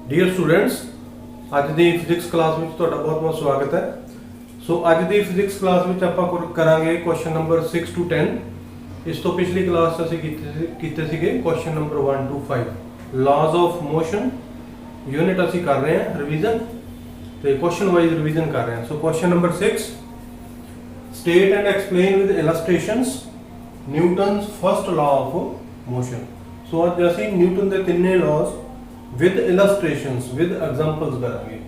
Dear students, ਅੱਜ ਦੀ physics class ਵਿੱਚ ਤੁਹਾਡਾ ਬਹੁਤ-ਬਹੁਤ ਸਵਾਗਤ ਹੈ। ਸੋ ਅੱਜ ਦੀ ਫਿਜ਼ਿਕਸ ਕਲਾਸ ਵਿੱਚ ਆਪਾਂ ਕਰਾਂਗੇ ਕੁਐਸਚਨ ਨੰਬਰ 6 to 10। ਇਸ ਤੋਂ ਪਿਛਲੀ ਕਲਾਸ ਅਸੀਂ ਕੀਤੇ ਸੀਗੇ question number 1 to 5 ਲਾਜ਼ of motion. Unit ਅਸੀਂ ਕਰ ਰਹੇ ਹਾਂ ਰਿਵੀਜ਼ਨ ਤੇ ਕੁਐਸਚਨ ਵਾਈਜ਼ ਰਿਵੀਜ਼ਨ ਕਰ ਰਹੇ ਹਾਂ। So question number 6, state and explain with illustrations Newton's first law of motion. So ਅੱਜ ਅਸੀਂ ਨਿਊਟਨ ਦੇ ਤਿੰਨੇ laws with illustrations, with examples karange.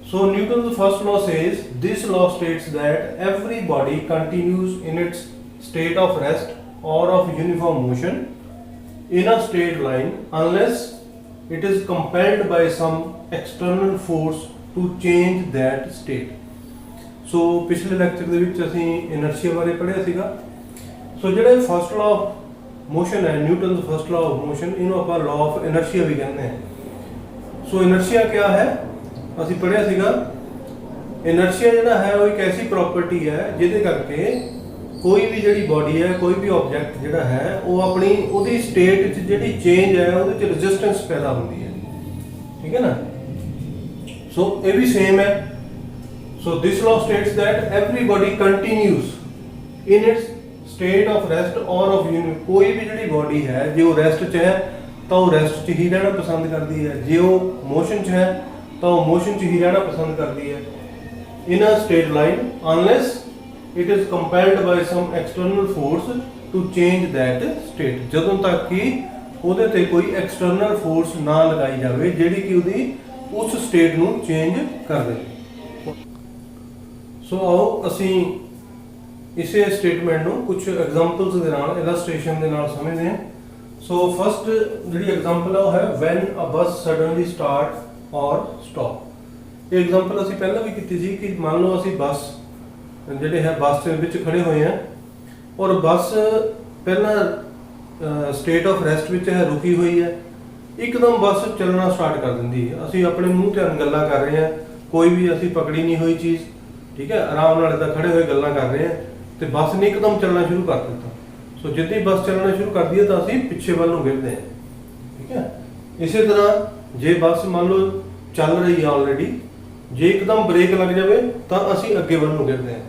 So Newton's first law says, this law states that every body continues in its state of rest or of uniform motion in a straight line unless it is compelled by some external force to change that state. So पिछले lecture ਦੇ ਵਿੱਚ ਅਸੀਂ inertia ਬਾਰੇ ਪੜ੍ਹਿਆ ਸੀਗਾ। ਸੋ ਜਿਹੜਾ first law of motion ਹੈ, Newton's first law of motion, ਇਹਨੂੰ ਆਪਾਂ ਲਾ ਆਫ ਇਨਰਸ਼ੀਆ ਵੀ ਕਹਿੰਦੇ ਹਾਂ। ਸੋ ਇਨਰਸ਼ੀਆ ਕਿਆ ਹੈ, ਅਸੀਂ ਪੜ੍ਹਿਆ ਸੀਗਾ। ਇਨਰਸ਼ੀਆ ਜਿਹੜਾ ਹੈ ਉਹ ਇੱਕ ਐਸੀ ਪ੍ਰੋਪਰਟੀ ਹੈ ਜਿਹਦੇ ਕਰਕੇ ਕੋਈ ਵੀ ਜਿਹੜੀ ਬਾਡੀ ਹੈ, ਕੋਈ ਵੀ ਆਬਜੈਕਟ ਜਿਹੜਾ ਹੈ ਉਹ ਆਪਣੀ ਉਹਦੀ ਸਟੇਟ 'ਚ ਜਿਹੜੀ ਚੇਂਜ ਹੈ ਉਹਦੇ 'ਚ ਰੈਜ਼ਿਸਟੈਂਸ ਪੈਦਾ ਹੁੰਦੀ ਹੈ। ਠੀਕ ਹੈ ਨਾ। ਸੋ ਇਹ ਵੀ ਸੇਮ ਹੈ। So this law states that everybody continues in its state of rest or of unit. ਕੋਈ ਵੀ ਜਿਹੜੀ ਬਾਡੀ ਹੈ ਜੇ ਉਹ ਰੈਸਟ 'ਚ ਹੈ ਤਾਂ ਉਹ ਰੈਸਟ 'ਚ ਹੀ ਰਹਿਣਾ ਪਸੰਦ ਕਰਦੀ ਹੈ, ਜੇ ਉਹ ਮੋਸ਼ਨ 'ਚ ਹੈ ਤਾਂ ਉਹ ਮੋਸ਼ਨ 'ਚ ਹੀ ਰਹਿਣਾ ਪਸੰਦ ਕਰਦੀ ਹੈ। In a straight line unless it is compelled by some external force to change that state, ਜਦੋਂ ਤੱਕ ਕਿ ਉਹਦੇ ਤੇ ਕੋਈ ਐਕਸਟਰਨਲ ਫੋਰਸ ਨਾ ਲਗਾਈ ਜਾਵੇ ਜਿਹੜੀ ਕਿ ਉਹਦੀ ਉਸ ਸਟੇਟ ਨੂੰ ਚੇਂਜ ਕਰ ਦੇਵੇ। ਸੋ ਆਓ ਅਸੀਂ ਇਸੇ ਸਟੇਟਮੈਂਟ ਨੂੰ ਕੁਝ ਐਗਜ਼ਾਮਪਲਸ ਦੇ ਨਾਲ, ਇਲਸਟ੍ਰੇਸ਼ਨ ਦੇ ਨਾਲ ਸਮਝਦੇ ਹਾਂ। ਸੋ ਫਸਟ ਜਿਹੜੀ ਐਗਜ਼ਾਮਪਲ ਹੈ ਉਹ ਹੈ when a bus suddenly start ਔਰ ਸਟਾਪ। ਇਹ ਐਗਜ਼ਾਮਪਲ ਅਸੀਂ ਪਹਿਲਾਂ ਵੀ ਕੀਤੀ ਸੀ ਕਿ ਮੰਨ ਲਓ ਅਸੀਂ ਬੱਸ ਜਿਹੜੇ ਹੈ ਬੱਸ ਦੇ ਵਿੱਚ ਖੜੇ ਹੋਏ ਹਾਂ ਔਰ ਬੱਸ ਪਹਿਲਾਂ ਸਟੇਟ ਆਫ ਰੈਸਟ ਵਿੱਚ ਹੈ, ਰੁਕੀ ਹੋਈ ਹੈ। ਇੱਕਦਮ ਬੱਸ ਚੱਲਣਾ ਸਟਾਰਟ ਕਰ ਦਿੰਦੀ ਹੈ। ਅਸੀਂ ਆਪਣੇ ਮੂੰਹ ਤੇ ਗੱਲਾਂ ਕਰ ਰਹੇ ਹਾਂ, ਕੋਈ ਵੀ ਅਸੀਂ ਪਕੜੀ ਨਹੀਂ ਹੋਈ ਚੀਜ਼, ਠੀਕ ਹੈ, ਆਰਾਮ ਨਾਲ ਇੱਦਾਂ ਖੜੇ ਹੋਏ ਗੱਲਾਂ ਕਰ ਰਹੇ ਹਾਂ ਤੇ ਬੱਸ ਨੇ ਇੱਕਦਮ ਚੱਲਣਾ ਸ਼ੁਰੂ ਕਰ ਦਿੱਤਾ। ਸੋ ਜਿੱਦਾਂ ਹੀ ਬੱਸ ਚੱਲਣਾ ਸ਼ੁਰੂ ਕਰਦੀ ਹੈ ਤਾਂ ਅਸੀਂ ਪਿੱਛੇ ਵੱਲ ਨੂੰ ਗਿਰਦੇ ਹਾਂ। ਠੀਕ ਹੈ। ਇਸੇ ਤਰ੍ਹਾਂ ਜੇ ਬੱਸ ਮੰਨ ਲਓ ਚੱਲ ਰਹੀ ਹੈ ਆਲਰੇਡੀ, ਜੇ ਇੱਕਦਮ ਬ੍ਰੇਕ ਲੱਗ ਜਾਵੇ ਤਾਂ ਅਸੀਂ ਅੱਗੇ ਵੱਲ ਨੂੰ ਗਿਰਦੇ ਹਾਂ।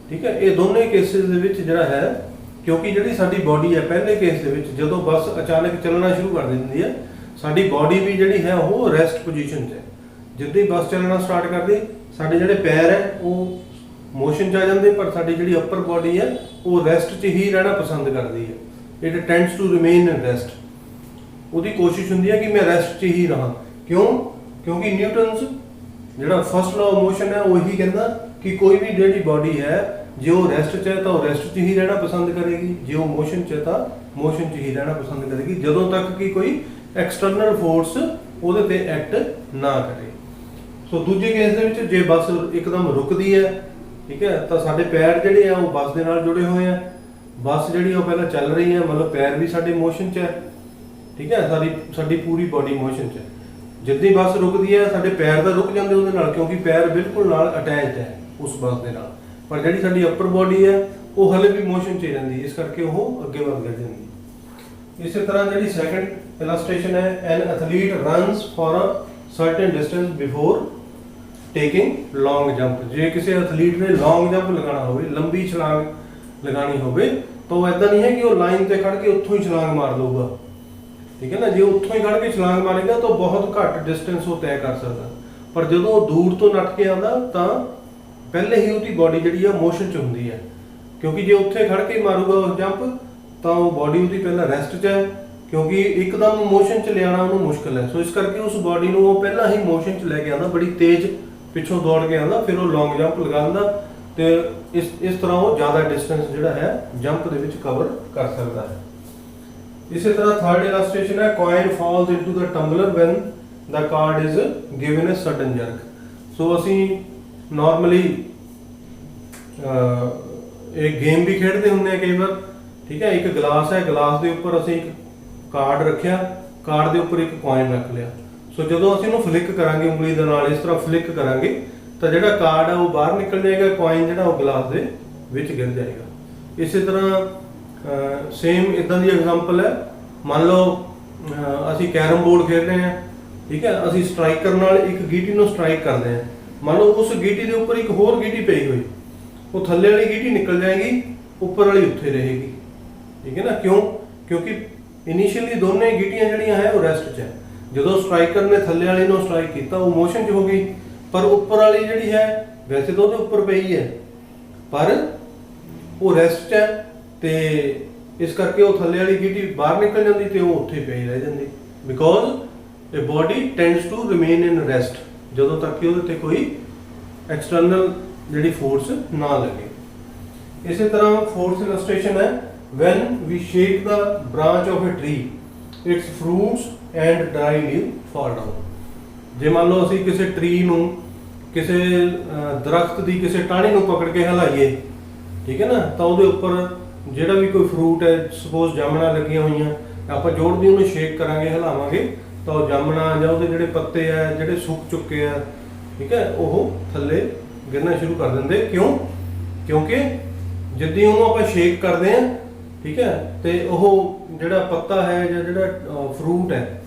ਠੀਕ ਹੈ। ਇਹ ਦੋਨੇ ਕੇਸਿਸ ਦੇ ਵਿੱਚ ਜਿਹੜਾ ਹੈ, ਕਿਉਂਕਿ ਜਿਹੜੀ ਸਾਡੀ ਬਾਡੀ ਹੈ ਪਹਿਲੇ ਕੇਸ ਦੇ ਵਿੱਚ ਜਦੋਂ ਬੱਸ ਅਚਾਨਕ ਚੱਲਣਾ ਸ਼ੁਰੂ ਕਰ ਦਿੰਦੀ ਹੈ, ਸਾਡੀ ਬਾਡੀ ਵੀ ਜਿਹੜੀ ਹੈ ਉਹ ਰੈਸਟ ਪੋਜੀਸ਼ਨ 'ਚ ਹੈ। ਜਿੱਦਾਂ ਹੀ ਬੱਸ ਚੱਲਣਾ ਸਟਾਰਟ ਕਰਦੀ, ਸਾਡੇ ਜਿਹੜੇ ਪੈਰ ਹੈ ਉਹ ਮੋਸ਼ਨ 'ਚ ਆ ਜਾਂਦੇ, ਪਰ ਸਾਡੀ ਜਿਹੜੀ ਅਪਰ ਬਾਡੀ ਹੈ ਉਹ ਰੈਸਟ 'ਚ ਹੀ ਰਹਿਣਾ ਪਸੰਦ ਕਰਦੀ ਹੈ। It tends to remain in rest. ਉਹਦੀ ਕੋਸ਼ਿਸ਼ ਹੁੰਦੀ ਹੈ ਕਿ ਮੈਂ ਰੈਸਟ 'ਚ ਹੀ ਰਹਾਂ। ਕਿਉਂ? ਕਿਉਂਕਿ ਨਿਊਟਨਸ ਜਿਹੜਾ ਫਸਟ ਲਾਅ ਆਫ ਮੋਸ਼ਨ ਹੈ ਉਹ ਇਹੀ ਕਹਿੰਦਾ ਕਿ ਕੋਈ ਵੀ ਜਿਹੜੀ ਬਾਡੀ ਹੈ ਜੇ ਉਹ ਰੈਸਟ 'ਚ ਹੈ ਤਾਂ ਉਹ ਰੈਸਟ 'ਚ ਹੀ ਰਹਿਣਾ ਪਸੰਦ ਕਰੇਗੀ, ਜੇ ਉਹ ਮੋਸ਼ਨ 'ਚ ਹੈ ਤਾਂ ਮੋਸ਼ਨ 'ਚ ਹੀ ਰਹਿਣਾ ਪਸੰਦ ਕਰੇਗੀ, ਜਦੋਂ ਤੱਕ ਕਿ ਕੋਈ ਐਕਸਟਰਨਲ ਫੋਰਸ ਉਹਦੇ ਤੇ ਐਕਟ ਨਾ ਕਰੇ। ਸੋ ਦੂਜੇ ਕੇਸ ਦੇ ਵਿੱਚ ਜੇ ਬੱਸ ਇੱਕਦਮ ਰੁਕਦੀ ਹੈ, ਠੀਕ ਹੈ, ਤਾਂ ਸਾਡੇ ਪੈਰ ਜਿਹੜੇ ਆ ਉਹ ਬੱਸ ਦੇ ਨਾਲ ਜੁੜੇ ਹੋਏ ਆ। ਬੱਸ ਜਿਹੜੀ ਉਹ ਪਹਿਲਾਂ ਚੱਲ ਰਹੀ ਹੈ, ਮਤਲਬ ਪੈਰ ਵੀ ਸਾਡੇ ਮੋਸ਼ਨ 'ਚ ਹੈ। ਠੀਕ ਹੈ। ਸਾਡੀ ਪੂਰੀ ਬਾਡੀ ਮੋਸ਼ਨ 'ਚ ਹੈ। ਜਿੱਦਾਂ ਹੀ ਬੱਸ ਰੁਕਦੀ ਹੈ ਸਾਡੇ ਪੈਰ ਤਾਂ ਰੁਕ ਜਾਂਦੇ ਉਹਦੇ ਨਾਲ, ਕਿਉਂਕਿ ਪੈਰ ਬਿਲਕੁਲ ਨਾਲ ਅਟੈਚਡ ਹੈ ਉਸ ਬੱਸ ਦੇ ਨਾਲ, ਪਰ ਜਿਹੜੀ ਸਾਡੀ ਅਪਰ ਬਾਡੀ ਹੈ ਉਹ ਹਲੇ ਵੀ ਮੋਸ਼ਨ 'ਚ ਹੀ ਰਹਿੰਦੀ, ਇਸ ਕਰਕੇ ਉਹ ਅੱਗੇ ਵੱਧ ਜਾਂਦੀ। ਇਸੇ ਤਰ੍ਹਾਂ ਜਿਹੜੀ ਸੈਕੰਡ ਇਲਸਟ੍ਰੇਸ਼ਨ ਹੈ, an athlete runs for a certain distance before taking long jump. ਜੇ ਕਿਸੇ ਐਥਲੀਟ ਨੇ ਲੌਂਗ ਜੰਪ ਲਗਾਉਣਾ ਹੋਵੇ, ਲੰਬੀ ਛਲਾਂਗ ਲਗਾਉਣੀ ਹੋਵੇ, ਤਾਂ ਉਹ ਇਦਾਂ ਨਹੀਂ ਹੈ ਕਿ ਉਹ ਲਾਈਨ ਤੇ ਖੜ ਕੇ ਉੱਥੋਂ ਹੀ ਛਲਾਂਗ ਮਾਰ ਲਊਗਾ। ਠੀਕ ਹੈ ਨਾ। ਜੇ ਉੱਥੋਂ ਹੀ ਖੜ ਕੇ ਛਲਾਂਗ ਮਾਰੇਗਾ ਤਾਂ ਬਹੁਤ ਘੱਟ ਡਿਸਟੈਂਸ ਉਹ ਤੈਅ ਕਰ ਸਕਦਾ, ਪਰ ਜਦੋਂ ਉਹ ਦੂਰ ਤੋਂ ਨੱਠ ਕੇ ਆਉਂਦਾ ਤਾਂ ਪਹਿਲੇ ਹੀ ਉਹਦੀ ਬਾਡੀ ਜਿਹੜੀ ਆ ਮੋਸ਼ਨ 'ਚ ਹੁੰਦੀ ਹੈ, ਕਿਉਂਕਿ ਜੇ ਉੱਥੇ ਖੜ ਕੇ ਮਾਰੂਗਾ ਉਹ ਜੰਪ ਤਾਂ ਉਹ ਬਾਡੀ ਉਹਦੀ ਪਹਿਲਾਂ ਰੈਸਟ 'ਚ ਹੈ, ਕਿਉਂਕਿ ਇੱਕਦਮ ਮੋਸ਼ਨ 'ਚ ਲਿਆਉਣਾ ਉਹਨੂੰ ਮੁਸ਼ਕਲ ਹੈ। ਸੋ ਇਸ ਕਰਕੇ ਉਸ ਬਾਡੀ ਨੂੰ ਉਹ ਪਹਿਲਾਂ ਹੀ ਮੋਸ਼ਨ 'ਚ ਲੈ ਕੇ ਆਉਂਦਾ, ਬੜੀ ਤੇਜ਼ ਪਿੱਛੋਂ ਦੌੜ ਕੇ ਆਉਂਦਾ, ਫਿਰ ਉਹ ਲੌਂਗ ਜੰਪ ਲਗਾਉਂਦਾ ਤੇ ਇਸ ਤਰ੍ਹਾਂ ਉਹ ਜ਼ਿਆਦਾ ਡਿਸਟੈਂਸ ਜਿਹੜਾ ਹੈ ਜੰਪ ਦੇ ਵਿੱਚ ਕਵਰ ਕਰ ਸਕਦਾ ਹੈ। ਇਸੇ ਤਰ੍ਹਾਂ ਥਰਡ ਇਲਸਟ੍ਰੇਸ਼ਨ ਹੈ, coin falls into the tumbler when the card is given a sudden jerk. So ਅਸੀਂ ਨਾਰਮਲੀ ਇਹ ਗੇਮ ਵੀ ਖੇਡਦੇ ਹੁੰਦੇ ਆ ਕਈ ਵਾਰ। ਠੀਕ ਹੈ। ਇੱਕ ਗਲਾਸ ਹੈ, ਗਲਾਸ ਦੇ ਉੱਪਰ ਅਸੀਂ ਇੱਕ ਕਾਰਡ ਰੱਖਿਆ, ਕਾਰਡ ਦੇ ਉੱਪਰ ਇੱਕ ਕੋਇਨ ਰੱਖ ਲਿਆ। ਸੋ ਜਦੋਂ ਅਸੀਂ ਉਹਨੂੰ ਫਲਿੱਕ ਕਰਾਂਗੇ ਉਂਗਲੀ ਦੇ ਨਾਲ, ਇਸ ਤਰ੍ਹਾਂ ਫਲਿੱਕ ਕਰਾਂਗੇ ਤਾਂ ਜਿਹੜਾ ਕਾਰਡ ਹੈ ਉਹ ਬਾਹਰ ਨਿਕਲ ਜਾਏਗਾ, ਕੋਇਨ ਜਿਹੜਾ ਉਹ ਗਲਾਸ ਦੇ ਵਿੱਚ ਗਿਰ ਜਾਏਗਾ। ਇਸੇ ਤਰ੍ਹਾਂ ਸੇਮ ਇਦਾਂ ਦੀ ਐਗਜ਼ਾਮਪਲ ਹੈ, ਮੰਨ ਲਓ ਅਸੀਂ ਕੈਰਮ ਬੋਰਡ ਖੇਡ ਰਹੇ ਹਾਂ ਠੀਕ ਹੈ, ਅਸੀਂ ਸਟ੍ਰਾਈਕਰ ਨਾਲ ਇੱਕ ਗੀਟੀ ਨੂੰ ਸਟ੍ਰਾਈਕ ਕਰਦੇ ਹਾਂ, ਮੰਨ ਲਓ ਉਸ ਗੀਟੀ ਦੇ ਉੱਪਰ ਇੱਕ ਹੋਰ ਗੀਟੀ ਪਈ ਹੋਈ, ਉਹ ਥੱਲੇ ਵਾਲੀ ਗੀਟੀ ਨਿਕਲ ਜਾਏਗੀ, ਉੱਪਰ ਵਾਲੀ ਉੱਥੇ ਰਹੇਗੀ। ਠੀਕ ਹੈ ਨਾ, ਕਿਉਂ? ਕਿਉਂਕਿ ਇਨੀਸ਼ੀਅਲੀ ਦੋਨੇ ਗੀਟੀਆਂ ਜਿਹੜੀਆਂ ਹੈ ਉਹ ਰੈਸਟ 'ਚ ਹੈ। ਜਦੋਂ ਸਟ੍ਰਾਈਕਰ ਨੇ ਥੱਲੇ ਵਾਲੀ ਨੂੰ ਸਟ੍ਰਾਈਕ ਕੀਤਾ ਉਹ ਮੋਸ਼ਨ 'ਚ ਹੋ ਗਈ, ਪਰ ਉੱਪਰ ਵਾਲੀ ਜਿਹੜੀ ਹੈ ਵੈਸੇ ਤਾਂ ਉਹਦੇ ਉੱਪਰ ਪਈ ਹੈ ਪਰ ਉਹ ਰੈਸਟ 'ਚ ਹੈ, ਤੇ ਇਸ ਕਰਕੇ ਉਹ ਥੱਲੇ ਵਾਲੀ ਗੀਟੀ ਬਾਹਰ ਨਿਕਲ ਜਾਂਦੀ ਤੇ ਉਹ ਉੱਥੇ ਪਈ ਰਹਿ ਜਾਂਦੀ। Because a body tends to remain in rest, ਜਦੋਂ ਤੱਕ ਕਿ ਉਹਦੇ ਤੇ ਕੋਈ ਐਕਸਟਰਨਲ ਜਿਹੜੀ ਫੋਰਸ ਨਾ ਲੱਗੇ। ਇਸੇ ਤਰ੍ਹਾਂ ਫੋਰਥ ਇਲਸਟ੍ਰੇਸ਼ਨ ਹੈ, when we shake the branch of a tree its fruits and dry leaf fall down। ਜੇ ਮੰਨ ਲਓ ਅਸੀਂ ਕਿਸੇ ਟਰੀ ਨੂੰ, ਕਿਸੇ ਦਰਖਤ ਦੀ ਕਿਸੇ ਟਾਹਣੀ ਨੂੰ ਪਕੜ ਕੇ ਹਿਲਾਈਏ, ਠੀਕ ਹੈ ਨਾ, ਤਾਂ ਉਹਦੇ ਉੱਪਰ ਜਿਹੜਾ ਵੀ ਕੋਈ ਫਰੂਟ ਹੈ, ਸਪੋਜ਼ ਜਾਮਣਾ ਲੱਗੀਆਂ ਹੋਈਆਂ, ਆਪਾਂ ਜੋੜਦੀ ਉਹਨੂੰ ਸ਼ੇਕ ਕਰਾਂਗੇ, ਹਿਲਾਵਾਂਗੇ, ਤਾਂ ਉਹ ਜਾਮਣਾ ਜਾਂ ਉਹਦੇ ਜਿਹੜੇ ਪੱਤੇ ਆ ਜਿਹੜੇ ਸੁੱਕ ਚੁੱਕੇ ਆ, ਠੀਕ ਹੈ, ਉਹ ਥੱਲੇ ਗਿਰਨਾ ਸ਼ੁਰੂ ਕਰ ਦਿੰਦੇ। ਕਿਉਂ? ਕਿਉਂਕਿ ਜਿੱਦੀ ਉਹਨੂੰ ਆਪਾਂ ਸ਼ੇਕ ਕਰਦੇ ਆ, ਠੀਕ ਹੈ, ਤੇ ਉਹ ਜਿਹੜਾ ਪੱਤਾ ਹੈ ਜਾਂ ਜਿਹੜਾ ਫਰੂਟ ਹੈ,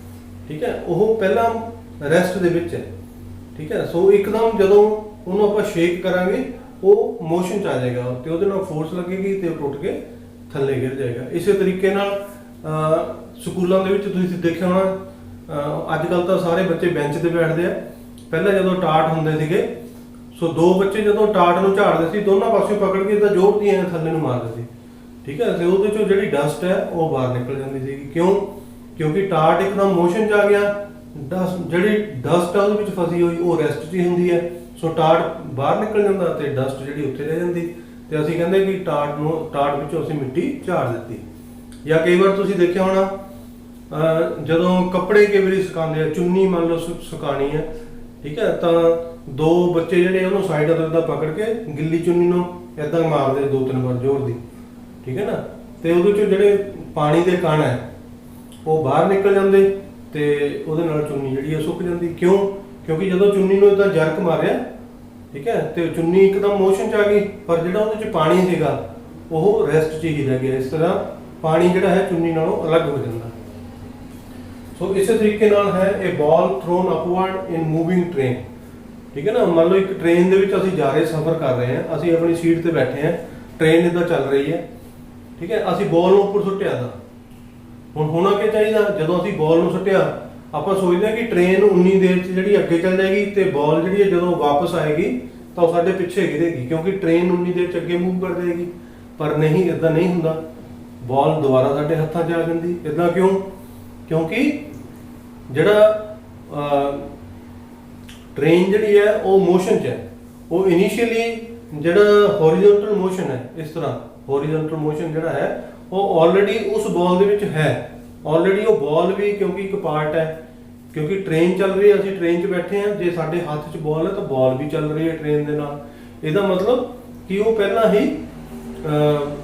ਠੀਕ ਹੈ, ਉਹ ਪਹਿਲਾਂ ਰੈਸਟ ਦੇ ਵਿੱਚ ਹੈ। ਠੀਕ ਹੈ, ਸੋ ਇੱਕਦਮ ਜਦੋਂ ਉਹਨੂੰ ਆਪਾਂ ਸ਼ੇਕ ਕਰਾਂਗੇ ਉਹ ਮੋਸ਼ਨ 'ਚ ਆ ਜਾਏਗਾ ਤੇ ਉਹਦੇ ਨਾਲ ਫੋਰਸ ਲੱਗੇਗੀ ਤੇ ਉਹ ਟੁੱਟ ਕੇ ਥੱਲੇ ਗਿਰ ਜਾਏਗਾ। ਇਸੇ ਤਰੀਕੇ ਨਾਲ ਸਕੂਲਾਂ ਦੇ ਵਿੱਚ ਤੁਸੀਂ ਦੇਖਿਆ ਹੋਣਾ, ਅੱਜ ਕੱਲ੍ਹ ਤਾਂ ਸਾਰੇ ਬੱਚੇ ਬੈਂਚ ਤੇ ਬੈਠਦੇ ਆ, ਪਹਿਲਾਂ ਜਦੋਂ ਟਾਟ ਹੁੰਦੇ ਸੀਗੇ, ਸੋ ਦੋ ਬੱਚੇ ਜਦੋਂ ਟਾਟ ਨੂੰ ਝਾੜਦੇ ਸੀ, ਦੋਨਾਂ ਪਾਸਿਓਂ ਪਕੜ ਕੇ ਤਾਂ ਜੋੜਦੀ ਐ ਥੱਲੇ ਨੂੰ ਮਾਰਦੇ ਸੀ। ਠੀਕ ਹੈ, ਤੇ ਉਹਦੇ ਚੋਂ ਜਿਹੜੀ ਡਸਟ ਹੈ ਉਹ ਬਾਹਰ ਨਿਕਲ ਜਾਂਦੀ ਸੀਗੀ। ਕਿਉਂ? ਕਿਉਂਕਿ ਟਾਟ ਇੱਕਦਮ ਮੋਸ਼ਨ 'ਚ ਆ ਗਿਆ, ਜਿਹੜੀ ਡਸਟ ਹੈ ਉਹਦੇ ਵਿੱਚ ਫਸੀ ਹੋਈ ਉਹ ਰੈਸਟ 'ਚ ਹੀ ਹੁੰਦੀ ਹੈ, ਸੋ ਟਾਟ ਬਾਹਰ ਨਿਕਲ ਜਾਂਦਾ ਤੇ ਡਸਟ ਜਿਹੜੀ ਉੱਥੇ ਰਹਿ ਜਾਂਦੀ, ਤੇ ਅਸੀਂ ਕਹਿੰਦੇ ਕਿ ਟਾਟ ਵਿੱਚੋਂ ਅਸੀਂ ਮਿੱਟੀ ਝਾੜ ਦਿੱਤੀ। ਜਾਂ ਕਈ ਵਾਰ ਤੁਸੀਂ ਦੇਖਿਆ ਹੋਣਾ, ਜਦੋਂ ਕੱਪੜੇ ਕਈ ਵਾਰੀ ਸੁਕਾਉਂਦੇ ਆ, ਚੁੰਨੀ ਮੰਨ ਲਓ ਸੁਕਾਣੀ ਹੈ, ਠੀਕ ਹੈ, ਤਾਂ ਦੋ ਬੱਚੇ ਜਿਹੜੇ ਉਹਨੂੰ ਸਾਈਡਾਂ ਤੋਂ ਇਦਾਂ ਪਕੜ ਕੇ ਗਿੱਲੀ ਚੁੰਨੀ ਨੂੰ ਇਦਾਂ ਮਾਰਦੇ 2-3 ਵਾਰ ਜ਼ੋਰ ਦੀ, ਠੀਕ ਹੈ ਨਾ, ਤੇ ਉਹਦੇ ਚੋਂ ਜਿਹੜੇ ਪਾਣੀ ਦੇ ਕਣ ਹੈ ਉਹ ਬਾਹਰ ਨਿਕਲ ਜਾਂਦੇ ਤੇ ਉਹਦੇ ਨਾਲ ਚੁੰਨੀ ਜਿਹੜੀ ਹੈ ਸੁੱਕ ਜਾਂਦੀ। ਕਿਉਂ? ਕਿਉਂਕਿ ਜਦੋਂ ਚੁੰਨੀ ਨੂੰ ਇਦਾਂ ਜਰਕ ਮਾਰਿਆ, ਠੀਕ ਹੈ, ਤੇ ਚੁੰਨੀ ਇੱਕਦਮ ਮੋਸ਼ਨ 'ਚ ਆ ਗਈ, ਪਰ ਜਿਹੜਾ ਉਹਦੇ 'ਚ ਪਾਣੀ ਸੀਗਾ ਉਹ ਰੈਸਟ 'ਚ ਹੀ ਰਹਿ ਗਿਆ। ਇਸ ਤਰ੍ਹਾਂ ਪਾਣੀ ਜਿਹੜਾ ਹੈ ਚੁੰਨੀ ਨਾਲੋਂ ਅਲੱਗ ਹੋ ਜਾਂਦਾ। ਸੋ ਇਸੇ ਤਰੀਕੇ ਨਾਲ ਹੈ ਇਹ ਬਾਲ ਥਰੋਨ ਅਪਵਰਡ ਇਨ ਮੂਵਿੰਗ ਟ੍ਰੇਨ। ਠੀਕ ਹੈ ਨਾ, ਮੰਨ ਲਓ ਇੱਕ ਟ੍ਰੇਨ ਦੇ ਵਿੱਚ ਅਸੀਂ ਜਾ ਰਹੇ, ਸਫ਼ਰ ਕਰ ਰਹੇ ਹਾਂ, ਅਸੀਂ ਆਪਣੀ ਸੀਟ ਤੇ ਬੈਠੇ ਹਾਂ, ਟ੍ਰੇਨ ਇੱਦਾਂ ਚੱਲ ਰਹੀ ਹੈ, ਠੀਕ ਹੈ, ਅਸੀਂ ਬਾਲ ਨੂੰ ਉੱਪਰ ਸੁੱਟਿਆ ਤਾਂ ਹੁਣ ਹੋਣਾ ਕੀ ਚਾਹੀਦਾ? ਜਦੋਂ ਅਸੀਂ ਬਾਲ ਨੂੰ ਸੁੱਟਿਆ ਆਪਾਂ ਸੋਚਦੇ ਹਾਂ ਕਿ ਟ੍ਰੇਨ ਉਨੀ ਦੇਰ 'ਚ ਜਿਹੜੀ ਅੱਗੇ ਚੱਲ ਜਾਏਗੀ ਤੇ ਬਾਲ ਜਿਹੜੀ ਹੈ ਜਦੋਂ ਵਾਪਸ ਆਏਗੀ ਤਾਂ ਉਹ ਸਾਡੇ ਪਿੱਛੇ ਗਿਰੇਗੀ, ਕਿਉਂਕਿ ਟ੍ਰੇਨ ਉਨੀ ਦੇਰ 'ਚ ਅੱਗੇ ਮੂਵ ਕਰ ਜਾਏਗੀ। ਪਰ ਨਹੀਂ, ਇਦਾਂ ਨਹੀਂ ਹੁੰਦਾ, ਬਾਲ ਦੁਬਾਰਾ ਸਾਡੇ ਹੱਥਾਂ 'ਚ ਆ ਜਾਂਦੀ। ਇਦਾਂ ਕਿਉਂ? ਕਿਉਂਕਿ ਜਿਹੜਾ ਟ੍ਰੇਨ ਜਿਹੜੀ ਹੈ ਉਹ ਮੋਸ਼ਨ 'ਚ ਹੈ। ਉਹ ਇਨੀਸ਼ੀਅਲੀ ਜਿਹੜਾ ਹੌਰੀਜ਼ੌਂਟਲ ਮੋਸ਼ਨ ਹੈ, ਇਸ ਤਰ੍ਹਾਂ ਹੌਰੀਜ਼ੌਂਟਲ ਮੋਸ਼ਨ ਜਿਹੜਾ ਹੈ ਉਹ ਆਲਰੇਡੀ ਉਸ ਬਾਲ ਦੇ ਵਿੱਚ ਹੈ। ਆਲਰੇਡੀ ਉਹ ਬਾਲ ਵੀ ਕਿਉਂਕਿ ਇੱਕ ਪਾਰਟ ਹੈ, ਕਿਉਂਕਿ ਟ੍ਰੇਨ ਚੱਲ ਰਹੀ ਹੈ, ਅਸੀਂ ਟ੍ਰੇਨ 'ਚ ਬੈਠੇ ਹਾਂ, ਜੇ ਸਾਡੇ ਹੱਥ 'ਚ ਬਾਲ ਹੈ ਤਾਂ ਬਾਲ ਵੀ ਚੱਲ ਰਹੀ ਹੈ ਟ੍ਰੇਨ ਦੇ ਨਾਲ। ਇਹਦਾ ਮਤਲਬ ਕਿ ਉਹ ਪਹਿਲਾਂ ਹੀ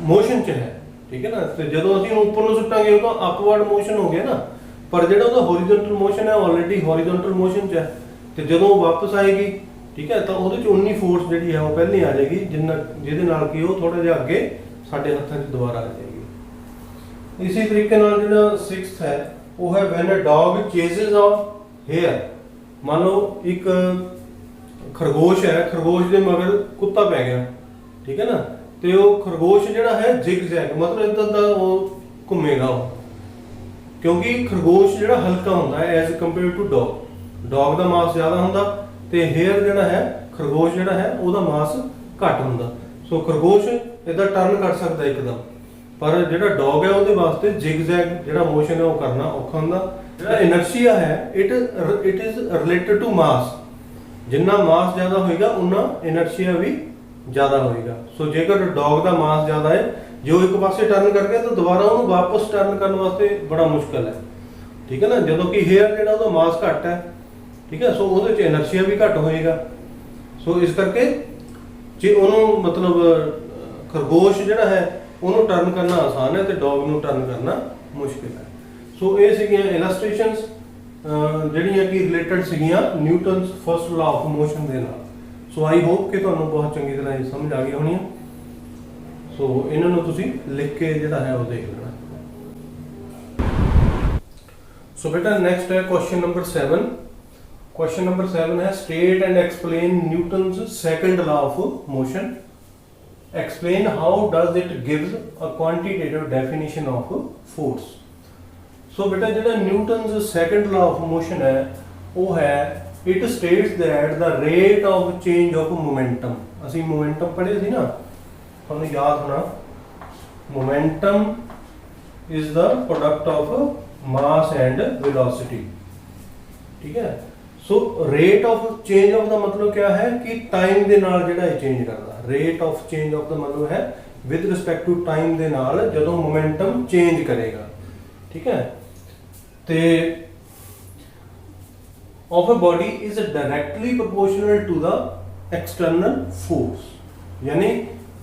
ਮੋਸ਼ਨ 'ਚ ਹੈ। ਠੀਕ ਹੈ ਨਾ, ਤੇ ਜਦੋਂ ਅਸੀਂ ਉਹਨੂੰ ਉੱਪਰ ਨੂੰ ਸੁੱਟਾਂਗੇ ਉਹ ਤਾਂ ਅਪਵਰਡ ਮੋਸ਼ਨ ਹੋ ਗਿਆ ਨਾ, ਪਰ ਜਿਹੜਾ ਉਹਦਾ ਹੌਰੀਜ਼ੌਂਟਲ ਮੋਸ਼ਨ ਹੈ ਆਲਰੇਡੀ ਹੌਰੀਜ਼ੌਂਟਲ ਮੋਸ਼ਨ 'ਚ ਹੈ, ਤੇ ਜਦੋਂ ਉਹ ਵਾਪਸ ਆਏਗੀ, ਠੀਕ ਹੈ, ਤਾਂ ਉਹਦੇ 'ਚ ਉਨੀ ਫੋਰਸ ਜਿਹੜੀ ਹੈ ਉਹ ਪਹਿਲਾਂ ਆ ਜਾਏਗੀ ਜਿਹਦੇ ਨਾਲ ਕਿ ਉਹ ਥੋੜਾ ਜਿਹਾ ਅੱਗੇ ਸਾਡੇ ਹੱਥਾਂ 'ਚ ਦੁਬਾਰਾ ਆ ਜਾਏਗੀ। ਇਸੇ ਤਰੀਕੇ ਨਾਲ ਜਿਹੜਾ 6th ਹੈ ਉਹ ਹੈ when a dog chases a hare। ਮੰਨ ਲਓ ਇੱਕ ਖਰਗੋਸ਼ ਹੈ, ਖਰਗੋਸ਼ ਦੇ ਮਗਰ ਕੁੱਤਾ ਪੈ ਗਿਆ, ਠੀਕ ਹੈ ਨਾ, ਤੇ ਉਹ ਖਰਗੋਸ਼ ਜਿਹੜਾ ਹੈ zigzag ਮਤਲਬ ਇਦਾਂ ਦਾ ਉਹ ਘੁੰਮੇਗਾ ਉਹ, ਕਿਉਂਕਿ ਖਰਗੋਸ਼ ਜਿਹੜਾ ਹਲਕਾ ਹੁੰਦਾ ਹੈ ਐਜ਼ ਕੰਪੇਅਰ ਟੂ ਡੌਗ ਦਾ ਮਾਸ ਜ਼ਿਆਦਾ ਹੁੰਦਾ ਤੇ ਹੇਅਰ ਜਿਹੜਾ ਹੈ, ਖਰਗੋਸ਼ ਜਿਹੜਾ ਹੈ ਉਹਦਾ ਮਾਸ ਘੱਟ ਹੁੰਦਾ। ਸੋ ਖਰਗੋਸ਼ ਇਦਾਂ ਟਰਨ ਕਰ ਸਕਦਾ ਇੱਕਦਮ, ਪਰ ਜਿਹੜਾ ਡੌਗ ਹੈ ਉਹਦੇ ਵਾਸਤੇ zigzag ਜਿਹੜਾ ਮੋਸ਼ਨ ਹੈ ਉਹ ਕਰਨਾ ਔਖਾ ਹੁੰਦਾ। ਜਿਹੜਾ ਇਨਰਸ਼ੀਆ ਹੈ ਇਟ ਇਜ਼ ਰਿਲੇਟਡ ਟੂ ਮਾਸ। ਜਿੰਨਾ ਮਾਸ ਜ਼ਿਆਦਾ ਹੋਏਗਾ ਉਨਾ ਇਨਰਸ਼ੀਆ ਵੀ ਜ਼ਿਆਦਾ ਹੋਏਗਾ। ਸੋ ਜੇਕਰ ਡੌਗ ਦਾ ਮਾਸ ਜ਼ਿਆਦਾ ਹੈ, ਜੇ ਉਹ ਇੱਕ ਪਾਸੇ ਟਰਨ ਕਰ ਗਿਆ ਤਾਂ ਦੁਬਾਰਾ ਉਹਨੂੰ ਵਾਪਸ ਟਰਨ ਕਰਨ ਵਾਸਤੇ ਬੜਾ ਮੁਸ਼ਕਲ ਹੈ। ਠੀਕ ਹੈ ਨਾ, ਜਦੋਂ ਕਿ ਹੇਅਰ ਜਿਹੜਾ ਉਹਦਾ ਮਾਸ ਘੱਟ ਹੈ, ਠੀਕ ਹੈ, ਸੋ ਉਹਦੇ 'ਚ ਇਨਰਸ਼ੀਆ ਵੀ ਘੱਟ ਹੋਏਗਾ। ਸੋ ਇਸ ਕਰਕੇ ਜੇ ਉਹਨੂੰ ਮਤਲਬ ਖਰਗੋਸ਼ ਜਿਹੜਾ ਹੈ ਉਹਨੂੰ ਟਰਨ ਕਰਨਾ ਆਸਾਨ ਹੈ ਤੇ ਡੌਗ ਨੂੰ ਟਰਨ ਕਰਨਾ ਮੁਸ਼ਕਿਲ ਹੈ। ਸੋ ਇਹ ਸੀਗੀਆਂ ਇਲਸਟ੍ਰੇਸ਼ਨਸ ਜਿਹੜੀਆਂ ਕਿ ਰਿਲੇਟਡ ਸੀਗੀਆਂ Newton's first law of motion ਦੇ ਨਾਲ। ਸੋ ਆਈ ਹੋਪ ਕਿ ਤੁਹਾਨੂੰ ਬਹੁਤ ਚੰਗੀ ਤਰ੍ਹਾਂ ਇਹ ਸਮਝ ਆ ਗਈ ਹੋਣੀ ਹੈ। ਸੋ ਇਹਨਾਂ ਨੂੰ ਤੁਸੀਂ ਲਿਖ ਕੇ ਜਿਹੜਾ ਹੈ ਉਹ ਦੇਖ ਲੈਣਾ। ਸੋ ਬੇਟਾ ਨੈਕਸਟ ਹੈ ਕੁਐਸਚਨ ਨੰਬਰ 7। क्वेश्चन नंबर 7 है state and explain Newton's second law of motion. Explain how does it gives a quantitative definition of force. So बेटा जो Newton's second law of motion है वो है it states that the rate of change of momentum. असी momentum पढ़े थे ना, तुहानू याद होना momentum is the product of mass and velocity. ठीक है। So rate of change of the मतलब क्या है कि टाइम दे नाल जिहड़ा चेंज करदा। Rate of change of the मतलब है विद रिस्पेक्ट टू टाइम दे नाल जदों मोमेंटम चेंज करेगा। ठीक है। ते of a body is directly proportional to the external force. यानी